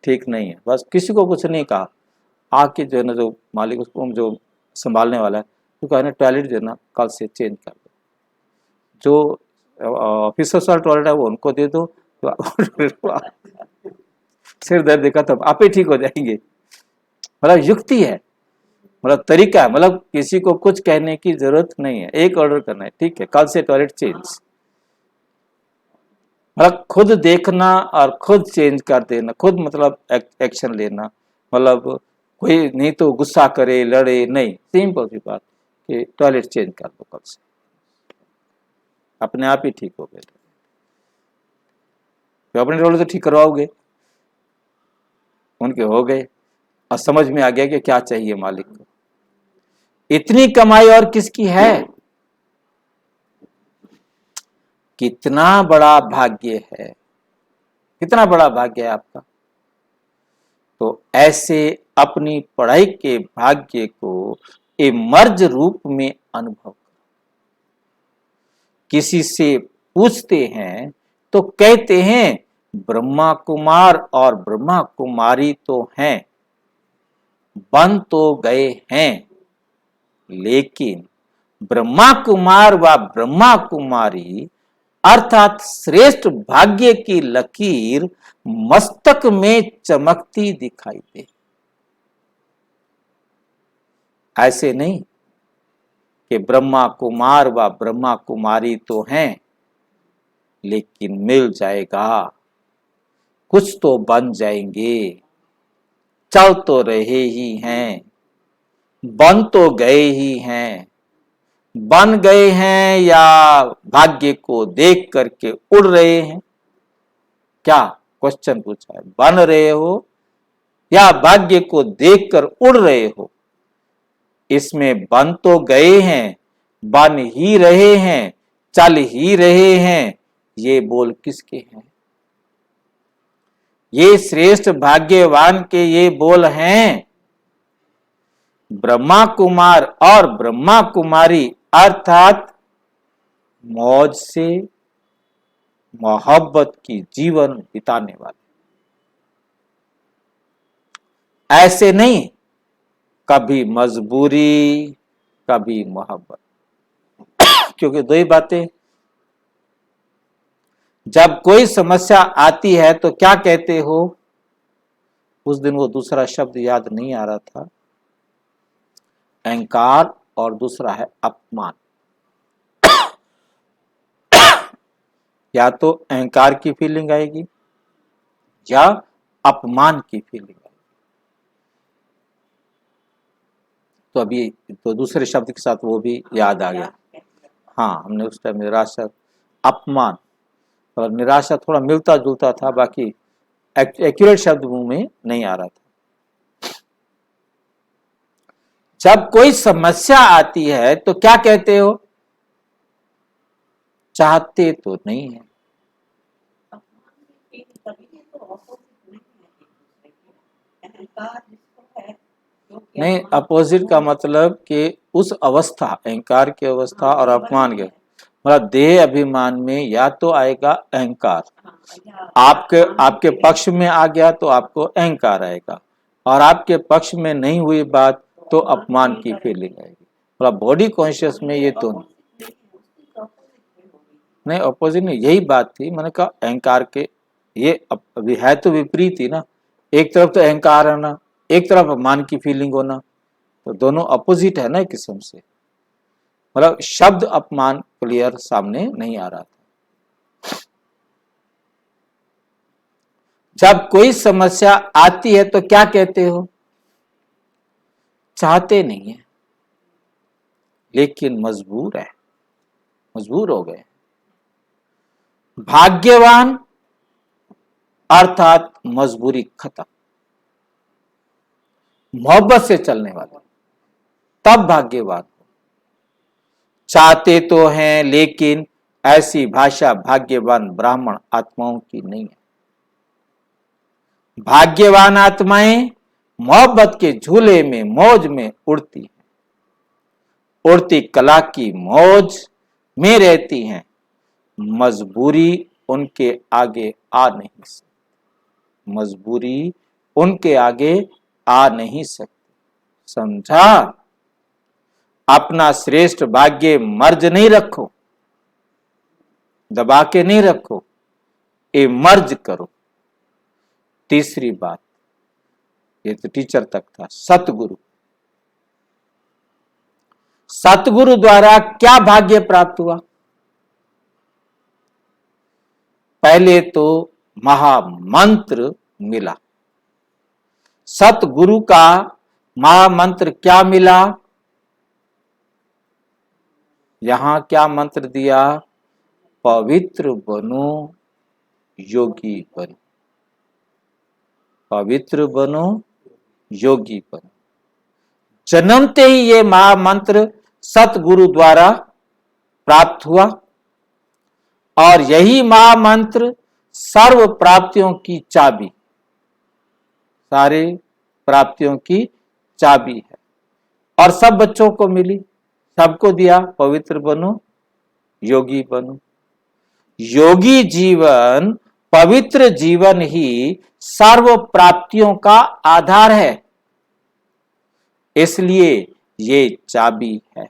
ठीक नहीं है, बस किसी को कुछ नहीं कहा। आके जो है ना, जो मालिक उसको जो संभालने वाला है, तो कहा ना टॉयलेट जो है ना कल से चेंज कर दो, जो ऑफिसर्स वाला टॉयलेट है वो उनको दे दो, तो सिर दर्द देखा तब आप ही ठीक हो जाएंगे। मतलब युक्ति है, मतलब तरीका है, मतलब किसी को कुछ कहने की जरूरत नहीं है, एक ऑर्डर करना है, ठीक है कल से टॉयलेट चेंज। मतलब खुद देखना और खुद चेंज कर देना, खुद मतलब एक्शन लेना। मतलब कोई नहीं तो गुस्सा करे, लड़े नहीं, सिंपल सी बात कि टॉयलेट चेंज कर दो कल से, अपने आप ही ठीक हो गए। तो अपने टॉयलेट तो ठीक करवाओगे, उनके हो गए, और समझ में आ गया कि क्या चाहिए मालिक को। इतनी कमाई और किसकी है? कितना बड़ा भाग्य है, कितना बड़ा भाग्य है आपका। तो ऐसे अपनी पढ़ाई के भाग्य को इमर्ज रूप में अनुभव करो। किसी से पूछते हैं तो कहते हैं ब्रह्मा कुमार और ब्रह्मा कुमारी तो हैं, बन तो गए हैं, लेकिन ब्रह्मा कुमार व ब्रह्मा कुमारी अर्थात श्रेष्ठ भाग्य की लकीर मस्तक में चमकती दिखाई दे। ऐसे नहीं कि ब्रह्मा कुमार व ब्रह्मा कुमारी तो हैं, लेकिन मिल जाएगा, कुछ तो बन जाएंगे, चल तो रहे ही हैं, बन तो गए ही हैं, बन गए हैं या भाग्य को देख करके उड़ रहे हैं। क्या क्वेश्चन पूछा है, बन रहे हो या भाग्य को देखकर उड़ रहे हो? इसमें बन तो गए हैं, बन ही रहे हैं, चल ही रहे हैं, ये बोल किसके हैं? ये श्रेष्ठ भाग्यवान के ये बोल हैं। ब्रह्मा कुमार और ब्रह्मा कुमारी अर्थात मौज से मोहब्बत की जीवन बिताने वाले। ऐसे नहीं कभी मजबूरी कभी मोहब्बत, क्योंकि दो ही बातें। जब कोई समस्या आती है तो क्या कहते हो? उस दिन वो दूसरा शब्द याद नहीं आ रहा था, अहंकार और दूसरा है अपमान। या तो अहंकार की फीलिंग आएगी या अपमान की फीलिंग आएगी। तो अभी तो दूसरे शब्द के साथ वो भी याद आ गया। हाँ, हमने उस टाइम निराशा अपमान और निराशा थोड़ा मिलता जुलता था, बाकी एक्यूरेट शब्द मुंह में नहीं आ रहा था। जब कोई समस्या आती है तो क्या कहते हो? चाहते तो नहीं है। नहीं, अपोजिट का मतलब कि उस अवस्था, अहंकार की अवस्था और अपमान के, मतलब देह अभिमान में या तो आएगा अहंकार, आपके पक्ष में आ गया तो आपको अहंकार आएगा, और आपके पक्ष में नहीं हुई बात तो अपमान की फीलिंग आएगी। मतलब बॉडी कॉन्शियस में ये दोनों नहीं, अपोजिट नहीं, यही बात थी। मैंने कहा अहंकार के ये अभी है तो विपरीत ही ना, एक तरफ तो अहंकार होना, एक तरफ अपमान की फीलिंग होना, तो दोनों अपोजिट है ना एक किस्म से। मतलब शब्द अपमान क्लियर सामने नहीं आ रहा था। जब कोई समस्या आती है तो क्या कहते हो? चाहते नहीं है, लेकिन मजबूर है, मजबूर हो गए। भाग्यवान अर्थात मजबूरी खत्म, मोहब्बत से चलने वाले, तब भाग्यवान हो। चाहते तो हैं, लेकिन ऐसी भाषा भाग्यवान ब्राह्मण आत्माओं की नहीं है। भाग्यवान आत्माएं मोहब्बत के झूले में मौज में उड़ती हैं, उड़ती कला की मौज में रहती हैं, मजबूरी उनके आगे आ नहीं सकती, मजबूरी उनके आगे आ नहीं सकती। समझा? अपना श्रेष्ठ भाग्य मर्ज नहीं रखो, दबा के नहीं रखो, ये मर्ज करो। तीसरी बात, ये तो टीचर तक था, सतगुरु। सतगुरु द्वारा क्या भाग्य प्राप्त हुआ? पहले तो महामंत्र मिला। सतगुरु का महामंत्र क्या मिला? यहां क्या मंत्र दिया? पवित्र बनो, योगी बनो, पवित्र बनो, योगी बनो। जन्मते ही ये महामंत्र सतगुरु द्वारा प्राप्त हुआ, और यही महामंत्र सर्व प्राप्तियों की चाबी, सारे प्राप्तियों की चाबी है। और सब बच्चों को मिली, सबको दिया, पवित्र बनो, योगी बनूं। योगी जीवन, पवित्र जीवन ही सर्व प्राप्तियों का आधार है। इसलिए ये चाबी है।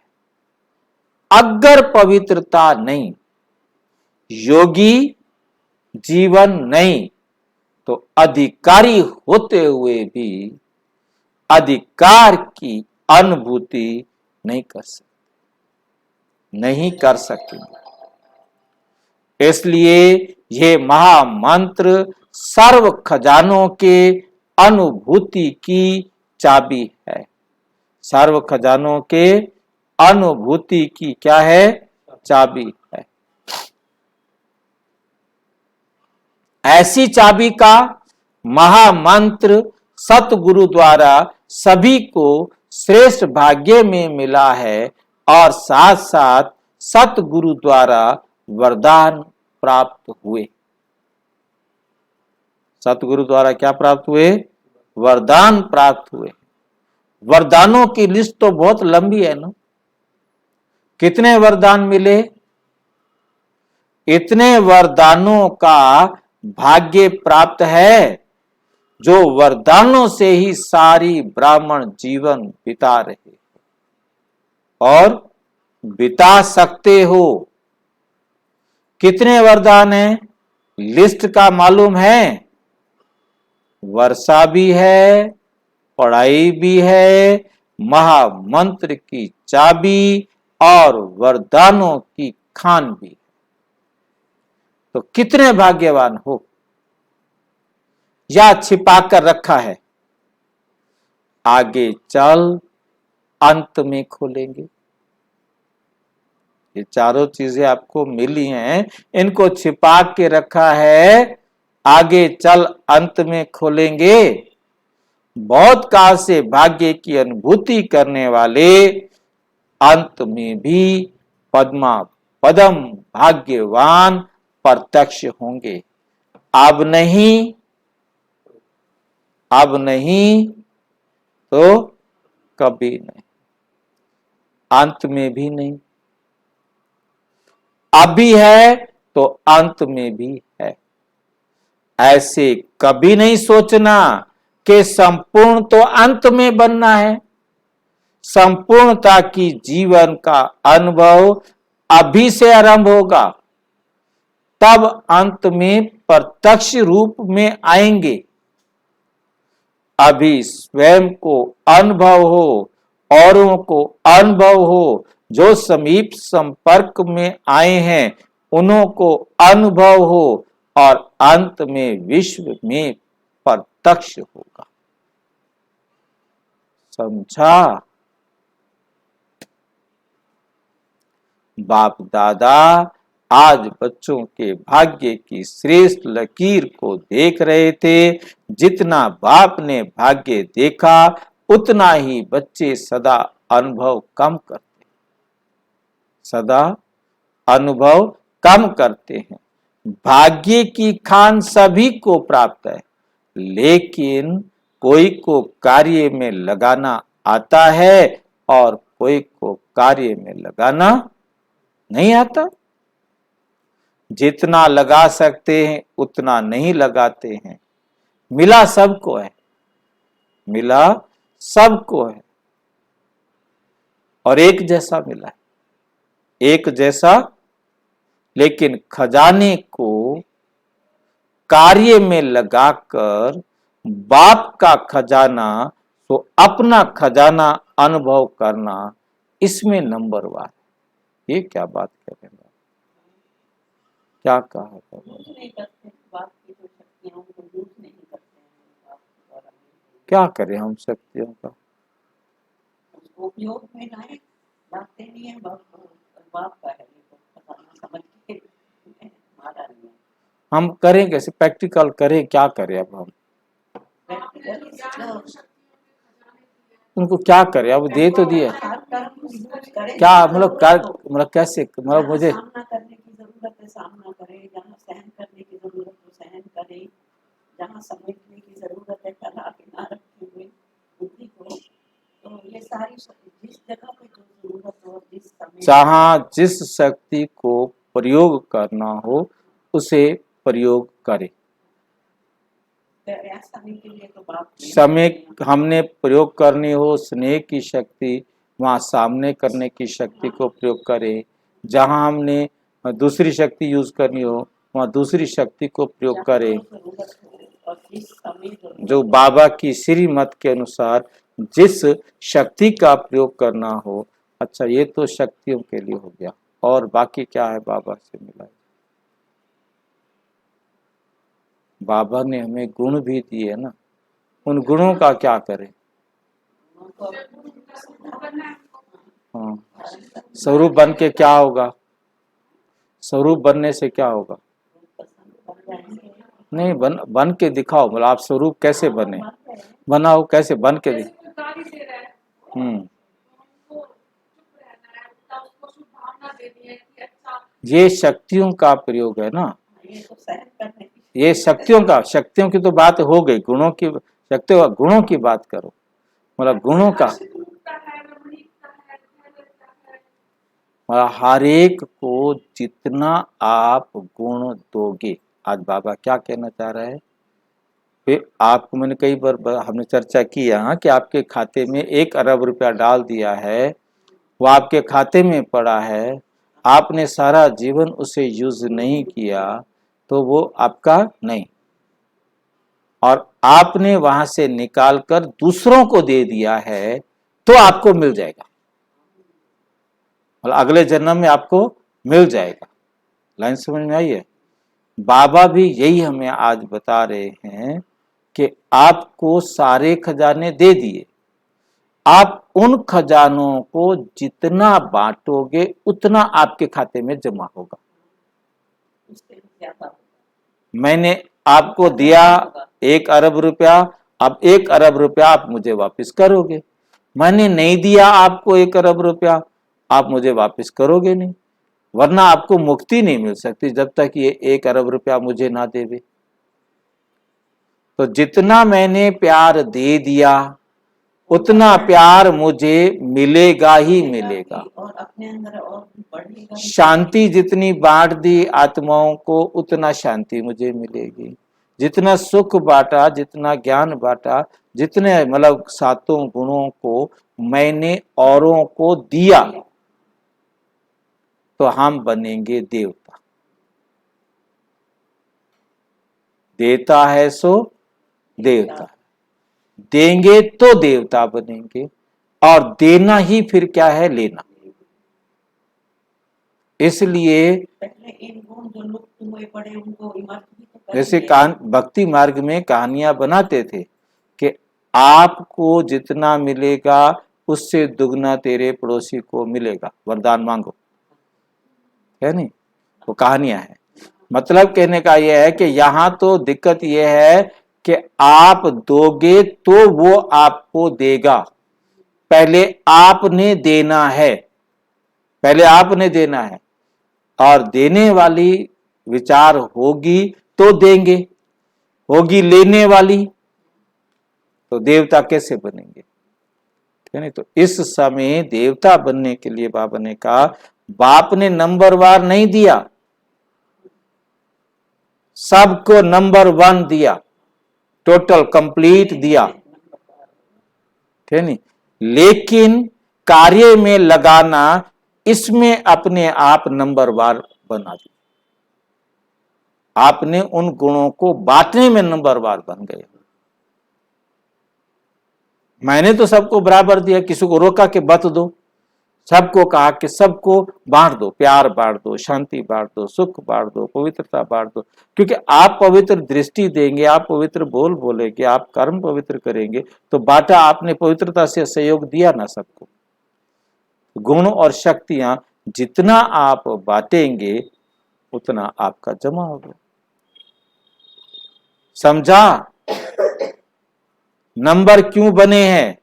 अगर पवित्रता नहीं, योगी जीवन नहीं, तो अधिकारी होते हुए भी अधिकार की अनुभूति नहीं कर सकेंगे। इसलिए ये महामंत्र सर्व खजानों के अनुभूति की चाबी है। सर्व खजानों के अनुभूति की क्या है? चाबी है। ऐसी चाबी का महामंत्र सतगुरु द्वारा सभी को श्रेष्ठ भाग्य में मिला है और साथ साथ सतगुरु द्वारा वरदान प्राप्त हुए। सतगुरु द्वारा क्या प्राप्त हुए? वरदान प्राप्त हुए। वरदानों की लिस्ट तो बहुत लंबी है ना। कितने वरदान मिले? इतने वरदानों का भाग्य प्राप्त है जो वरदानों से ही सारी ब्राह्मण जीवन बिता रहे और बिता सकते हो। कितने वरदान हैं? लिस्ट का मालूम है? वर्षा भी है, पढ़ाई भी है, महामंत्र की चाबी और वरदानों की खान भी। तो कितने भाग्यवान हो। या छिपा कर रखा है, आगे चल अंत में खोलेंगे। ये चारों चीजें आपको मिली हैं, इनको छिपा के रखा है, आगे चल अंत में खोलेंगे। बहुत काल से भाग्य की अनुभूति करने वाले अंत में भी पद्मा पदम भाग्यवान प्रत्यक्ष होंगे। अब नहीं, अब नहीं तो कभी नहीं, अंत में भी नहीं। अभी है तो अंत में भी है। ऐसे कभी नहीं सोचना कि संपूर्ण तो अंत में बनना है। संपूर्णता की जीवन का अनुभव अभी से आरंभ होगा, तब अंत में प्रत्यक्ष रूप में आएंगे। अभी स्वयं को अनुभव हो, औरों को अनुभव हो, जो समीप संपर्क में आए हैं उन्हों को अनुभव हो और अंत में विश्व में प्रत्यक्ष होगा। समझा? बाप दादा आज बच्चों के भाग्य की श्रेष्ठ लकीर को देख रहे थे। जितना बाप ने भाग्य देखा उतना ही बच्चे सदा अनुभव कम करते, सदा अनुभव कम करते हैं। भाग्य की खान सभी को प्राप्त है, लेकिन कोई को कार्य में लगाना आता है और कोई को कार्य में लगाना नहीं आता। जितना लगा सकते हैं उतना नहीं लगाते हैं। मिला सबको है, मिला सबको है और एक जैसा मिला है, एक जैसा। लेकिन खजाने को कार्य में लगाकर बाप का खजाना तो अपना खजाना अनुभव करना, इसमें नंबर 1। ये क्या बात कर रहे हैं? क्या कहा? क्या करें हम शक्तियों का उपयोग में लाए, लाते नहीं है। बाप का है, समझ के मारा नहीं। हम करें कैसे? प्रैक्टिकल करें, क्या करें अब हम? उनको क्या करें? अब दे तो दिए, क्या मतलब कैसे? मतलब मुझे सामना करने की जरूरत है, सामना करे। जहाँ सहन करने की जरूरत है सहन करे। जहाँ समेटने की जरूरत है फैला के ना रखे हुए बुद्धि को। तो ये सारी जिस जगह पे जो जरूरत हो, जिस समय जहां जिस शक्ति को प्रयोग करना हो उसे प्रयोग करे। समय के लिए तो बात नहीं। समय हमने प्रयोग करनी हो स्नेह की शक्ति, वहाँ सामने करने की शक्ति को प्रयोग करे। जहाँ हमने दूसरी शक्ति यूज करनी हो वहाँ दूसरी शक्ति को प्रयोग करे। और जिस समय जो बाबा की श्रीमत के अनुसार जिस शक्ति का प्रयोग करना हो। अच्छा, ये तो शक्तियों के लिए हो गया, और बाकी क्या है बाबा से मिला। बाबा ने हमें गुण भी दिए ना, उन गुणों का क्या करें। हाँ, स्वरूप बन के क्या होगा, स्वरूप बनने से क्या होगा। नहीं, बन के दिखाओ, मतलब आप स्वरूप कैसे बने, बनाओ कैसे बन के ये शक्तियों का प्रयोग है ना, ये शक्तियों की तो बात हो गई, गुणों की शक्तियों गुणों की बात करो, मतलब गुणों का हर एक को जितना आप गुण दोगे। आज बाबा क्या कहना चाह रहा है, फिर आपको मैंने कई बार हमने चर्चा की यहाँ कि आपके खाते में 1 अरब रुपया डाल दिया है, वो आपके खाते में पड़ा है, आपने सारा जीवन उसे यूज नहीं किया तो वो आपका नहीं, और आपने वहां से निकालकर दूसरों को दे दिया है तो आपको मिल जाएगा, मतलब अगले जन्म में आपको मिल जाएगा। लाइन समझ में आई है। बाबा भी यही हमें आज बता रहे हैं कि आपको सारे खजाने दे दिए, आप उन खजानों को जितना बांटोगे उतना आपके खाते में जमा होगा। मैंने आपको दिया 1 अरब रुपया, अब 1 अरब रुपया आप मुझे वापस करोगे। मैंने नहीं दिया आपको 1 अरब रुपया, आप मुझे वापस करोगे नहीं, वरना आपको मुक्ति नहीं मिल सकती जब तक ये 1 अरब रुपया मुझे ना देवे। तो जितना मैंने प्यार दे दिया उतना प्यार मुझे मिलेगा ही मिलेगा। और अपने अंदर और बढ़ेगा। शांति जितनी बांट दी आत्माओं को उतना शांति मुझे मिलेगी। जितना सुख बांटा, जितना ज्ञान बांटा, जितने मतलब 7 गुणों को मैंने औरों को दिया तो हम बनेंगे देवता। देता है सो देवता, देंगे तो देवता बनेंगे, और देना ही फिर क्या है, लेना। इसलिए पहले इन गुण जो लुप्त हुए पड़े उनको जैसे भक्ति मार्ग में कहानियां बनाते थे कि आपको जितना मिलेगा उससे दुगना तेरे पड़ोसी को मिलेगा, वरदान मांगो, है नहीं, वो कहानियां है। मतलब कहने का यह है कि यहाँ तो दिक्कत यह है कि आप दोगे तो वो आपको देगा, पहले आपने देना है, पहले आपने देना है, और देने वाली विचार होगी तो देंगे, होगी लेने वाली तो देवता कैसे बनेंगे, है नहीं। तो इस समय देवता बनने के लिए बाबा ने कहा, बाप ने नंबरवार नहीं दिया, सबको नंबर 1 दिया, टोटल कंप्लीट दिया, है नहीं। लेकिन कार्य में लगाना, इसमें अपने आप नंबरवार बना दिया। आपने उन गुणों को बांटने में नंबरवार बन गए। मैंने तो सबको बराबर दिया, किसी को रोका कि बत दो, सबको कहा कि सबको बांट दो, प्यार बांट दो, शांति बांट दो, सुख बांट दो, पवित्रता बांट दो। क्योंकि आप पवित्र दृष्टि देंगे, आप पवित्र बोल बोलेंगे, आप कर्म पवित्र करेंगे तो बांटा आपने, पवित्रता से सहयोग दिया ना सबको। गुण और शक्तियां जितना आप बांटेंगे उतना आपका जमा होगा। समझा नंबर क्यों बने हैं?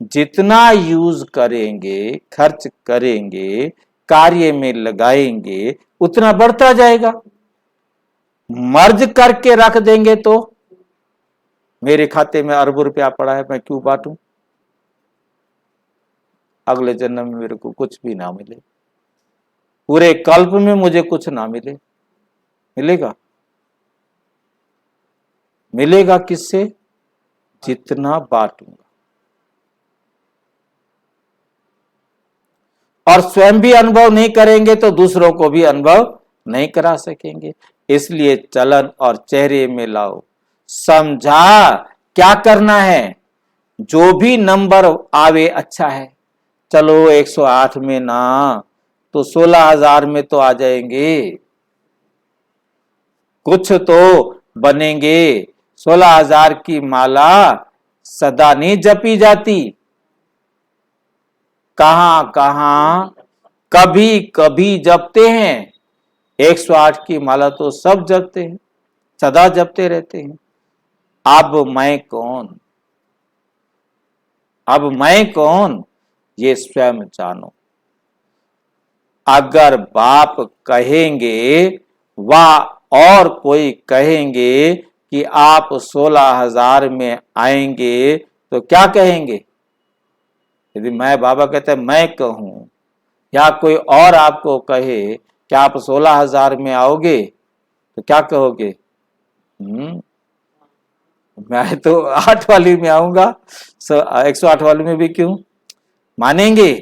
जितना यूज करेंगे, खर्च करेंगे, कार्य में लगाएंगे उतना बढ़ता जाएगा। मर्ज करके रख देंगे तो मेरे खाते में अरबों रुपया पड़ा है, मैं क्यों बांटूं, अगले जन्म में मेरे को कुछ भी ना मिले। पूरे कल्प में मुझे कुछ ना मिले, मिलेगा? मिलेगा किससे? जितना बांटूंगा। और स्वयं भी अनुभव नहीं करेंगे तो दूसरों को भी अनुभव नहीं करा सकेंगे। इसलिए चलन और चेहरे में लाओ। समझा क्या करना है? जो भी नंबर आवे अच्छा है। चलो 108 में ना तो 16,000 में तो आ जाएंगे, कुछ तो बनेंगे। 16,000 की माला सदा नहीं जपी जाती, कहां कहां कभी कभी जपते हैं। 108 की माला तो सब जपते हैं, सदा जपते रहते हैं। अब मैं कौन? अब मैं कौन? ये स्वयं जानो। अगर बाप कहेंगे व और कोई कहेंगे कि आप 16,000 में आएंगे तो क्या कहेंगे? यदि मैं बाबा कहते हैं मैं कहूं या कोई और आपको कहे कि आप 16,000 में आओगे तो क्या कहोगे? मैं तो 8 वाली में आऊंगा, 108 वाली में भी क्यों मानेंगे?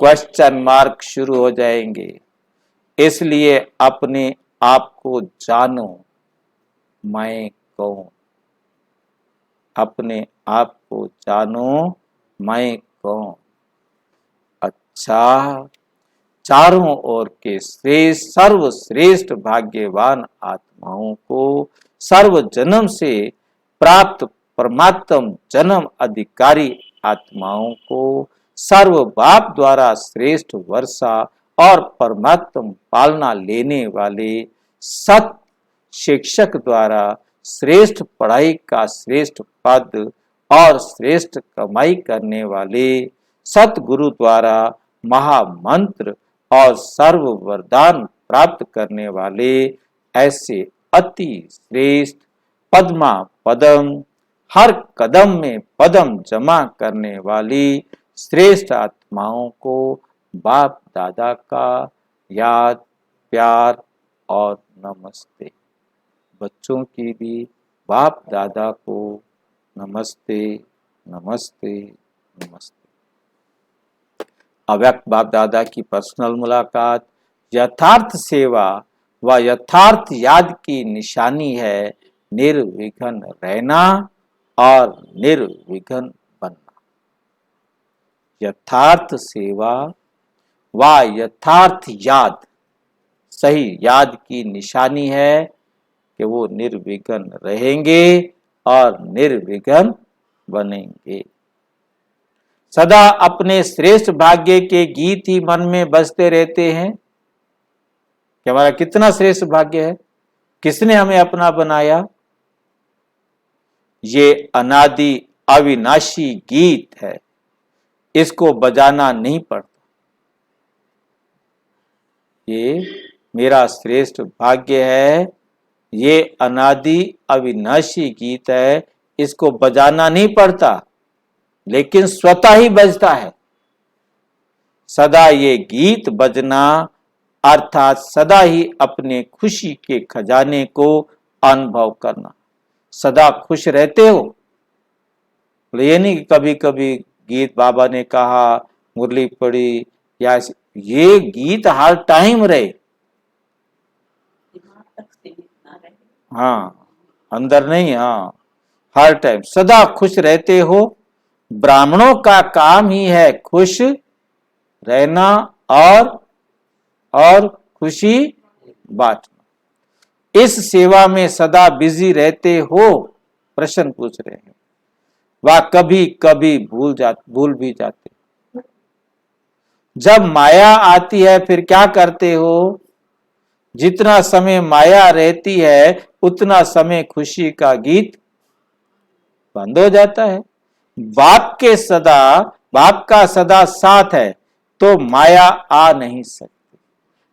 क्वेश्चन मार्क शुरू हो जाएंगे। इसलिए अपने आप को जानो, मैं कौन? अपने आप को जानो, मैं कौन? अच्छा, चारों ओर के श्रेष्ठ सर्वश्रेष्ठ भाग्यवान आत्माओं को सर्व जन्म से प्राप्त परमात्म जन्म अधिकारी आत्माओं को सर्व बाप द्वारा श्रेष्ठ वर्षा और परमात्म पालना लेने वाले सत शिक्षक द्वारा श्रेष्ठ पढ़ाई का श्रेष्ठ पद और श्रेष्ठ कमाई करने वाले सतगुरु द्वारा महामंत्र और सर्व वरदान प्राप्त करने वाले ऐसे अति श्रेष्ठ पद्मा पदम हर कदम में पदम जमा करने वाली श्रेष्ठ आत्माओं को बाप दादा का याद प्यार और नमस्ते। बच्चों की भी बाप दादा को नमस्ते नमस्ते नमस्ते। अव्यक्त बाप दादा की पर्सनल मुलाकात यथार्थ सेवा व यथार्थ याद की निशानी है। निर्विघ्न रहना और निर्विघ्न बनना। यथार्थ सेवा व यथार्थ याद, सही याद की निशानी है कि वो निर्विघ्न रहेंगे और निर्विघ्न बनेंगे। सदा अपने श्रेष्ठ भाग्य के गीत ही मन में बजते रहते हैं कि हमारा कितना श्रेष्ठ भाग्य है, किसने हमें अपना बनाया। ये अनादि अविनाशी गीत है, इसको बजाना नहीं पड़ता। ये मेरा श्रेष्ठ भाग्य है, ये अनादि अविनाशी गीत है, इसको बजाना नहीं पड़ता, लेकिन स्वतः ही बजता है। सदा ये गीत बजना अर्थात सदा ही अपने खुशी के खजाने को अनुभव करना। सदा खुश रहते हो, ये नहीं कि कभी कभी गीत बाबा ने कहा, मुरली पड़ी, या ये गीत हर टाइम रहे। दिमाग तक सीमित ना रहे। हाँ, अंदर नहीं, हाँ, हर टाइम सदा खुश रहते हो। ब्राह्मणों का काम ही है खुश रहना और खुशी बांटना। इस सेवा में सदा बिजी रहते हो? प्रश्न पूछ रहे हैं। वह कभी कभी भूल भी जाते। जब माया आती है फिर क्या करते हो? जितना समय माया रहती है उतना समय खुशी का गीत बंद हो जाता है। बाप का सदा साथ है तो माया आ नहीं सकती।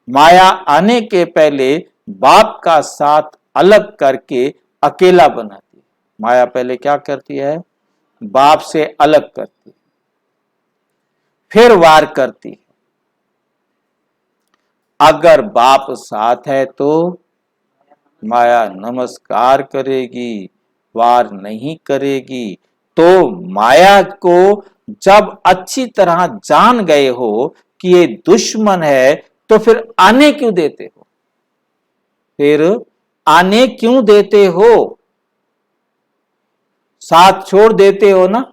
माया आने के पहले बाप का साथ अलग करके अकेला बनाती है। माया पहले क्या करती है? बाप से अलग करती है, फिर वार करती है। अगर बाप साथ है तो माया नमस्कार करेगी, वार नहीं करेगी। तो माया को जब अच्छी तरह जान गए हो कि ये दुश्मन है, तो फिर आने क्यों देते हो? फिर आने क्यों देते हो? साथ छोड़ देते हो ना।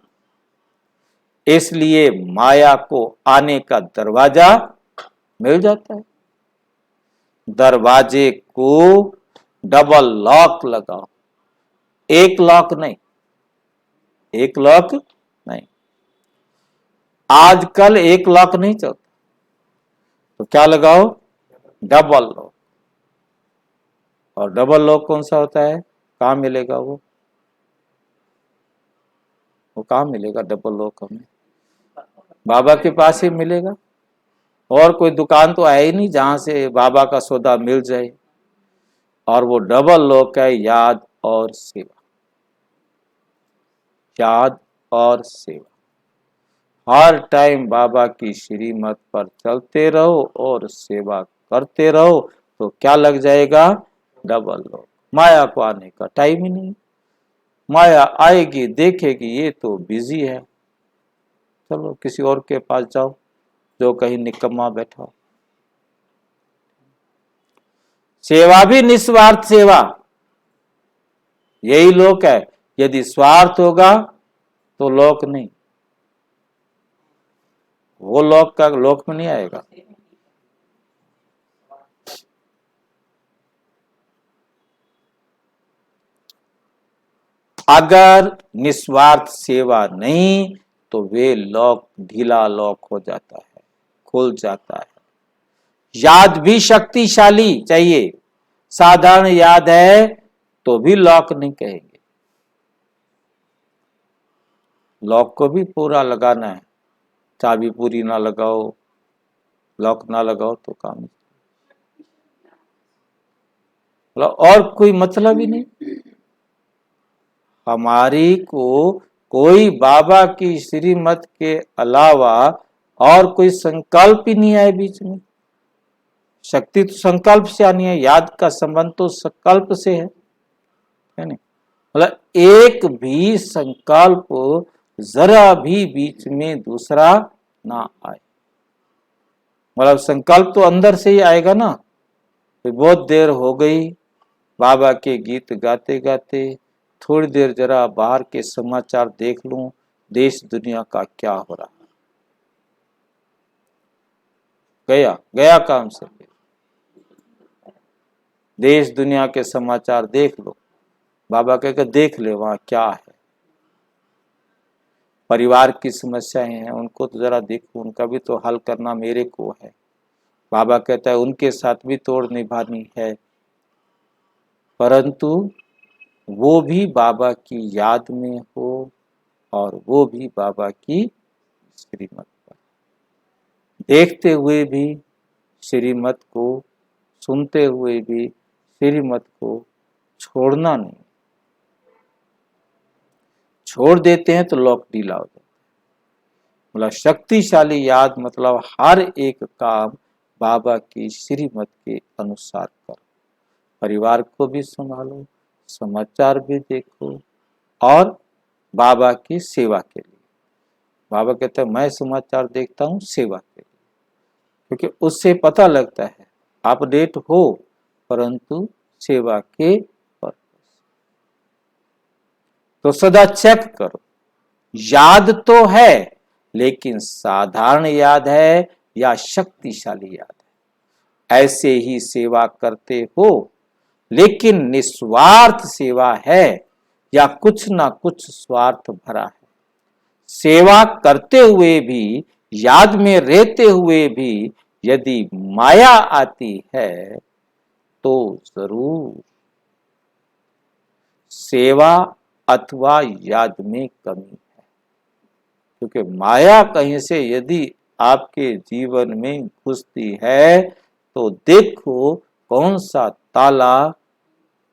इसलिए माया को आने का दरवाजा मिल जाता है। दरवाजे को डबल लॉक लगाओ, एक लॉक नहीं, एक लॉक नहीं। आजकल एक लॉक नहीं चलता, तो क्या लगाओ? Double lock. और डबल लॉक कौन सा होता है? कहां मिलेगा वो कहां मिलेगा डबल लॉक? हमें बाबा के पास ही मिलेगा। और कोई दुकान तो है ही नहीं जहां से बाबा का सौदा मिल जाए। और वो डबल लॉक है याद और सेवा। याद और सेवा। हर टाइम बाबा की श्रीमत पर चलते रहो और सेवा करते रहो, तो क्या लग जाएगा? Double lock. माया को आने का टाइम ही नहीं। माया आएगी, देखेगी ये तो बिजी है, चलो किसी और के पास जाओ जो कहीं निकम्मा बैठा हो। सेवा भी निस्वार्थ सेवा, यही लोक है। यदि स्वार्थ होगा तो लोक नहीं, वो लोक का लोक में नहीं आएगा। अगर निस्वार्थ सेवा नहीं तो वे लोक ढीला लोक हो जाता है, खुल जाता है। याद भी शक्तिशाली चाहिए। साधारण याद है तो भी लॉक नहीं कहेंगे। लॉक को भी पूरा लगाना है। चाबी पूरी ना लगाओ, लॉक ना लगाओ तो काम नहीं। और कोई मतलब ही नहीं। हमारी को कोई बाबा की श्रीमत के अलावा और कोई संकल्प ही नहीं आए बीच में। शक्ति तो संकल्प से आनी है, याद का संबंध तो संकल्प से है नहीं? मतलब एक भी संकल्प जरा भी बीच में दूसरा ना आए। मतलब संकल्प तो अंदर से ही आएगा ना। तो बहुत देर हो गई बाबा के गीत गाते गाते, थोड़ी देर जरा बाहर के समाचार देख लूं, देश दुनिया का क्या हो रहा है। गया गया काम से। देश दुनिया के समाचार देख लो। बाबा कहकर देख ले वहां क्या है। परिवार की समस्याएं हैं, उनको तो जरा देखो, उनका भी तो हल करना मेरे को है। बाबा कहता है उनके साथ भी तोड़ निभानी है, परंतु वो भी बाबा की याद में हो और वो भी बाबा की श्रीमत पर देखते हुए भी श्रीमत को, सुनते हुए भी श्रीमत को छोड़ना नहीं। छोड़ देते हैं तो लॉक ढीला हो जाता है। मतलब शक्तिशाली याद मतलब हर एक काम बाबा की श्रीमत के अनुसार करो। परिवार को भी संभालो, समाचार भी देखो और बाबा की सेवा के लिए। बाबा कहते हैं मैं समाचार देखता हूँ सेवा के लिए, क्योंकि उससे पता लगता है अपडेट हो, परंतु सेवा के पर्पस। तो सदा चेक करो, याद तो है लेकिन साधारण याद है या शक्तिशाली याद है। ऐसे ही सेवा करते हो लेकिन निस्वार्थ सेवा है या कुछ ना कुछ स्वार्थ भरा है। सेवा करते हुए भी, याद में रहते हुए भी यदि माया आती है तो जरूर सेवा अथवा याद में कमी है। क्योंकि माया कहीं से यदि आपके जीवन में घुसती है तो देखो कौन सा ताला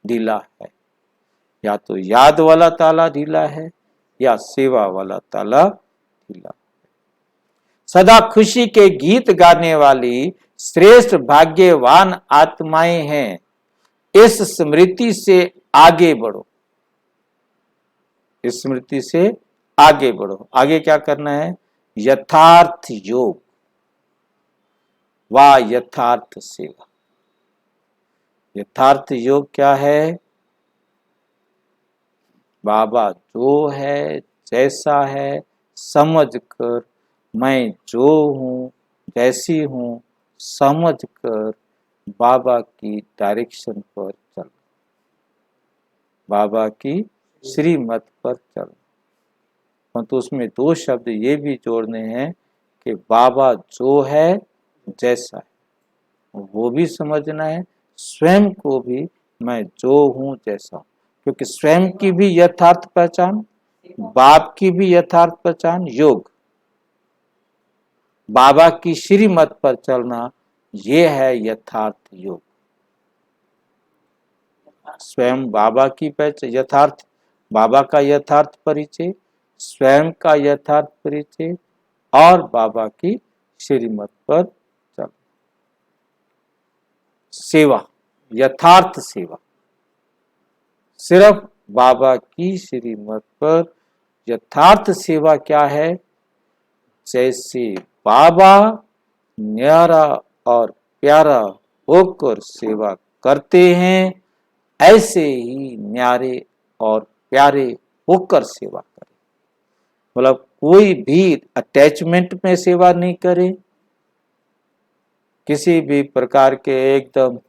ढीला है। या तो याद वाला ताला ढीला है या सेवा वाला ताला ढीला है। सदा खुशी के गीत गाने वाली श्रेष्ठ भाग्यवान आत्माएं हैं। इस स्मृति से आगे बढ़ो, इस स्मृति से आगे बढ़ो। आगे क्या करना है? यथार्थ योग व यथार्थ सेवा। यथार्थ योग क्या है? बाबा जो है जैसा है समझकर, मैं जो हूं जैसी हूं समझकर बाबा की डायरेक्शन पर चल, बाबा की श्रीमत पर चल। परंतु उसमें दो शब्द ये भी जोड़ने हैं कि बाबा जो है जैसा है वो भी समझना है, स्वयं को भी मैं जो हूं जैसा हूं। क्योंकि स्वयं की भी यथार्थ पहचान, बाप की भी यथार्थ पहचान योग, बाबा की श्रीमत पर चलना, ये है यथार्थ योग। स्वयं बाबा की पहचान, यथार्थ बाबा का यथार्थ परिचय, स्वयं का यथार्थ परिचय और बाबा की श्रीमत पर चल। सेवा, यथार्थ सेवा, सिर्फ बाबा की श्रीमत पर। यथार्थ सेवा क्या है? जैसे बाबा न्यारा और प्यारा होकर सेवा करते हैं, ऐसे ही न्यारे और प्यारे होकर सेवा करें। मतलब कोई भी अटैचमेंट में सेवा नहीं करे, किसी भी प्रकार के एकदम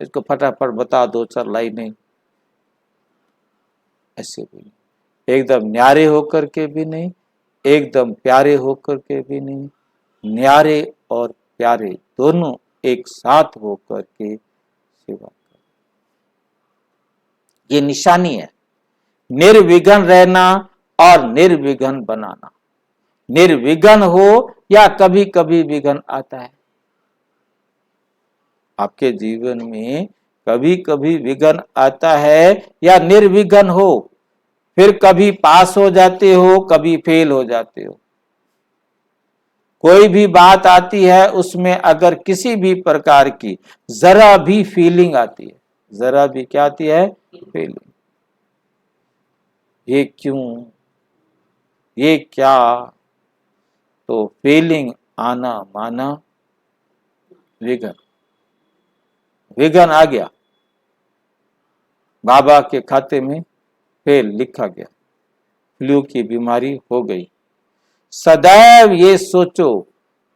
इसको फटाफट बता दो 4 लाइनें, ऐसे भी नहीं। एकदम न्यारे होकर के भी नहीं, एकदम प्यारे होकर के भी नहीं, न्यारे और प्यारे दोनों एक साथ होकर के सेवा करें। ये निशानी है, निर्विघ्न रहना और निर्विघ्न बनाना। निर्विघ्न हो या कभी कभी विघ्न आता है, आपके जीवन में कभी कभी विघ्न आता है या निर्विघ्न हो, फिर कभी पास हो जाते हो कभी फेल हो जाते हो। कोई भी बात आती है उसमें अगर किसी भी प्रकार की जरा भी फीलिंग आती है, जरा भी क्या आती है? फीलिंग। ये क्यों, ये क्या, तो फीलिंग आना माना विघ्न। विघ्न आ गया, बाबा के खाते में फेल लिखा गया, फ्लू की बीमारी हो गई। सदैव ये सोचो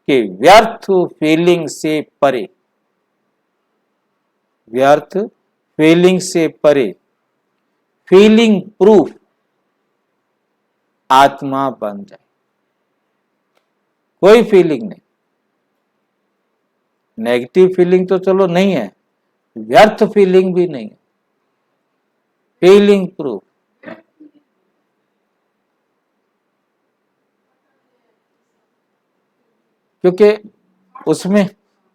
कि व्यर्थ फीलिंग से परे, व्यर्थ फीलिंग से परे फीलिंग प्रूफ आत्मा बन जाए। कोई फीलिंग नहीं, नेगेटिव फीलिंग तो चलो नहीं है, व्यर्थ फीलिंग भी नहीं है, फीलिंग प्रूफ। क्योंकि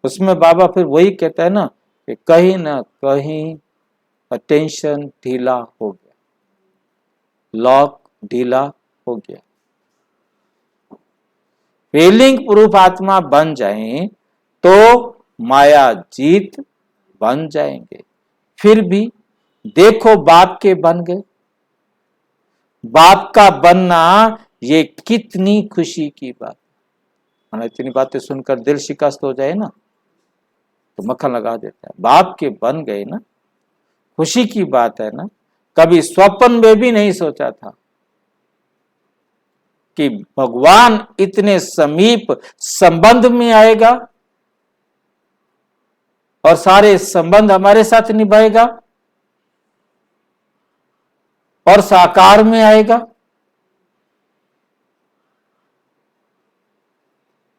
उसमें बाबा फिर वही कहता है ना कि कहीं ना कहीं अटेंशन ढीला हो गया, लॉक ढीला हो गया। फीलिंग प्रूफ आत्मा बन जाए तो माया जीत बन जाएंगे। फिर भी देखो बाप के बन गए, बाप का बनना ये कितनी खुशी की बात। इतनी बातें सुनकर दिल शिकस्त हो जाए ना तो मक्खन लगा देता है। बाप के बन गए ना, खुशी की बात है ना। कभी स्वप्न में भी नहीं सोचा था कि भगवान इतने समीप संबंध में आएगा और सारे संबंध हमारे साथ निभाएगा और साकार में आएगा।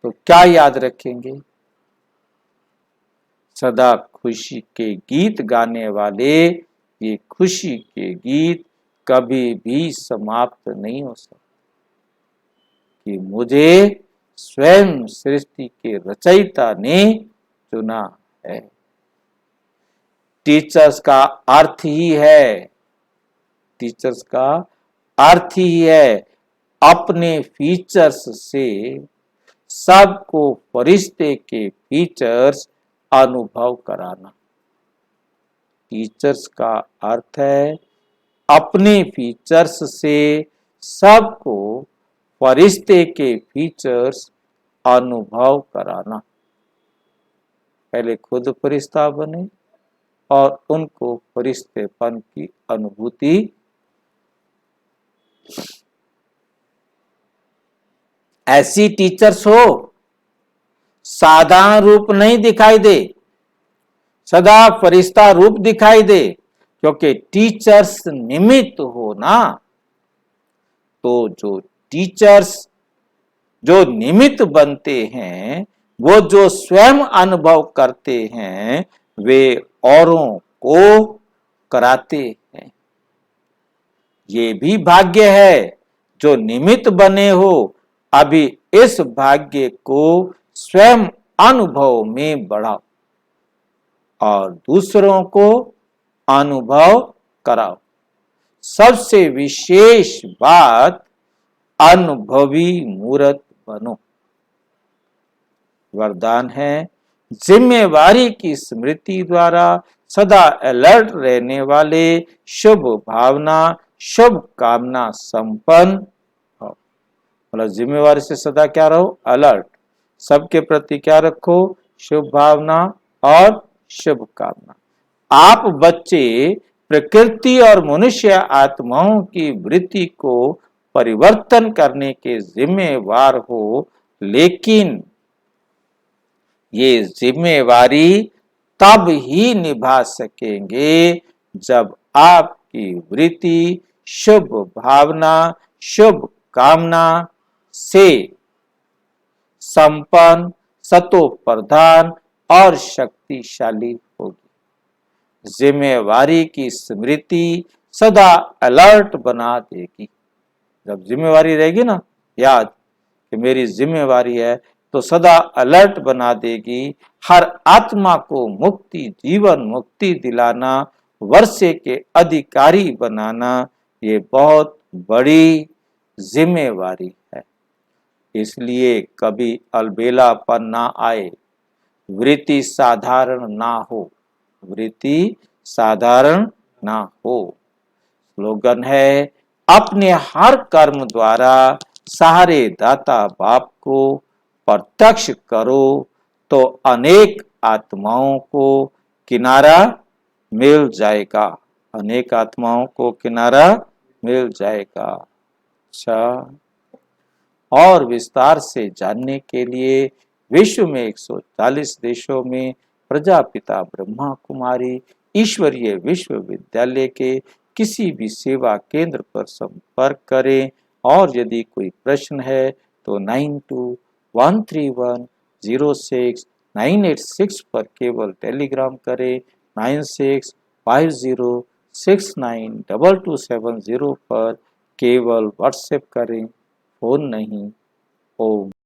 तो क्या याद रखेंगे? सदा खुशी के गीत गाने वाले ये खुशी के गीत कभी भी समाप्त नहीं हो सकते कि मुझे स्वयं सृष्टि के रचयिता ने चुना है। टीचर्स का अर्थ ही है, टीचर्स का अर्थ ही है अपने फीचर्स से सबको फरिश्ते के फीचर्स अनुभव कराना। फीचर्स का अर्थ है अपने फीचर्स से सबको फरिश्ते के फीचर्स अनुभव कराना। पहले खुद फरिश्ता बने और उनको फरिश्तेपन की अनुभूति ऐसी टीचर्स हो साधारण रूप नहीं दिखाई दे, सदा फरिश्ता रूप दिखाई दे, क्योंकि टीचर्स निमित्त हो ना। तो जो टीचर्स जो निमित्त बनते हैं, वो जो स्वयं अनुभव करते हैं, वे औरों को कराते हैं। ये भी भाग्य है जो निमित्त बने हो, अभी इस भाग्य को स्वयं अनुभव में बढ़ाओ और दूसरों को अनुभव कराओ। सबसे विशेष बात, अनुभवी मूर्त बनो। वरदान है, जिम्मेवारी की स्मृति द्वारा सदा अलर्ट रहने वाले, शुभ भावना शुभ कामना संपन्न हो। मतलब जिम्मेवारी से सदा क्या रहो? अलर्ट। सबके प्रति क्या रखो? शुभ भावना और शुभ कामना। आप बच्चे प्रकृति और मनुष्य आत्माओं की वृत्ति को परिवर्तन करने के जिम्मेवार हो, लेकिन ये जिम्मेवारी तब ही निभा सकेंगे जब आपकी वृत्ति शुभ भावना शुभ कामना से संपन्न, सतो प्रधान और शक्तिशाली होगी। जिम्मेवारी की स्मृति सदा अलर्ट बना देगी। जब जिम्मेवारी रहेगी ना याद कि मेरी जिम्मेवारी है, तो सदा अलर्ट बना देगी। हर आत्मा को मुक्ति, जीवन मुक्ति दिलाना, वर्षे के अधिकारी बनाना, ये बहुत बड़ी जिम्मेवारी है। इसलिए कभी अलबेलापन ना आए, वृत्ति साधारण ना हो, वृत्ति साधारण ना हो। स्लोगन है, अपने हर कर्म द्वारा सहारे दाता बाप को प्रत्यक्ष करो, तो अनेक आत्माओं को किनारा मिल जाएगा। अनेक आत्माओं को किनारा मिल जाएगा। अच्छा, और विस्तार से जानने के लिए विश्व में 140 देशों में प्रजापिता ब्रह्मा कुमारी ईश्वरीय विश्वविद्यालय के किसी भी सेवा केंद्र पर संपर्क करें। और यदि कोई प्रश्न है तो 9213106986 पर केवल टेलीग्राम करें। 9650692270 पर केवल व्हाट्सएप करें, फोन नहीं। ओम।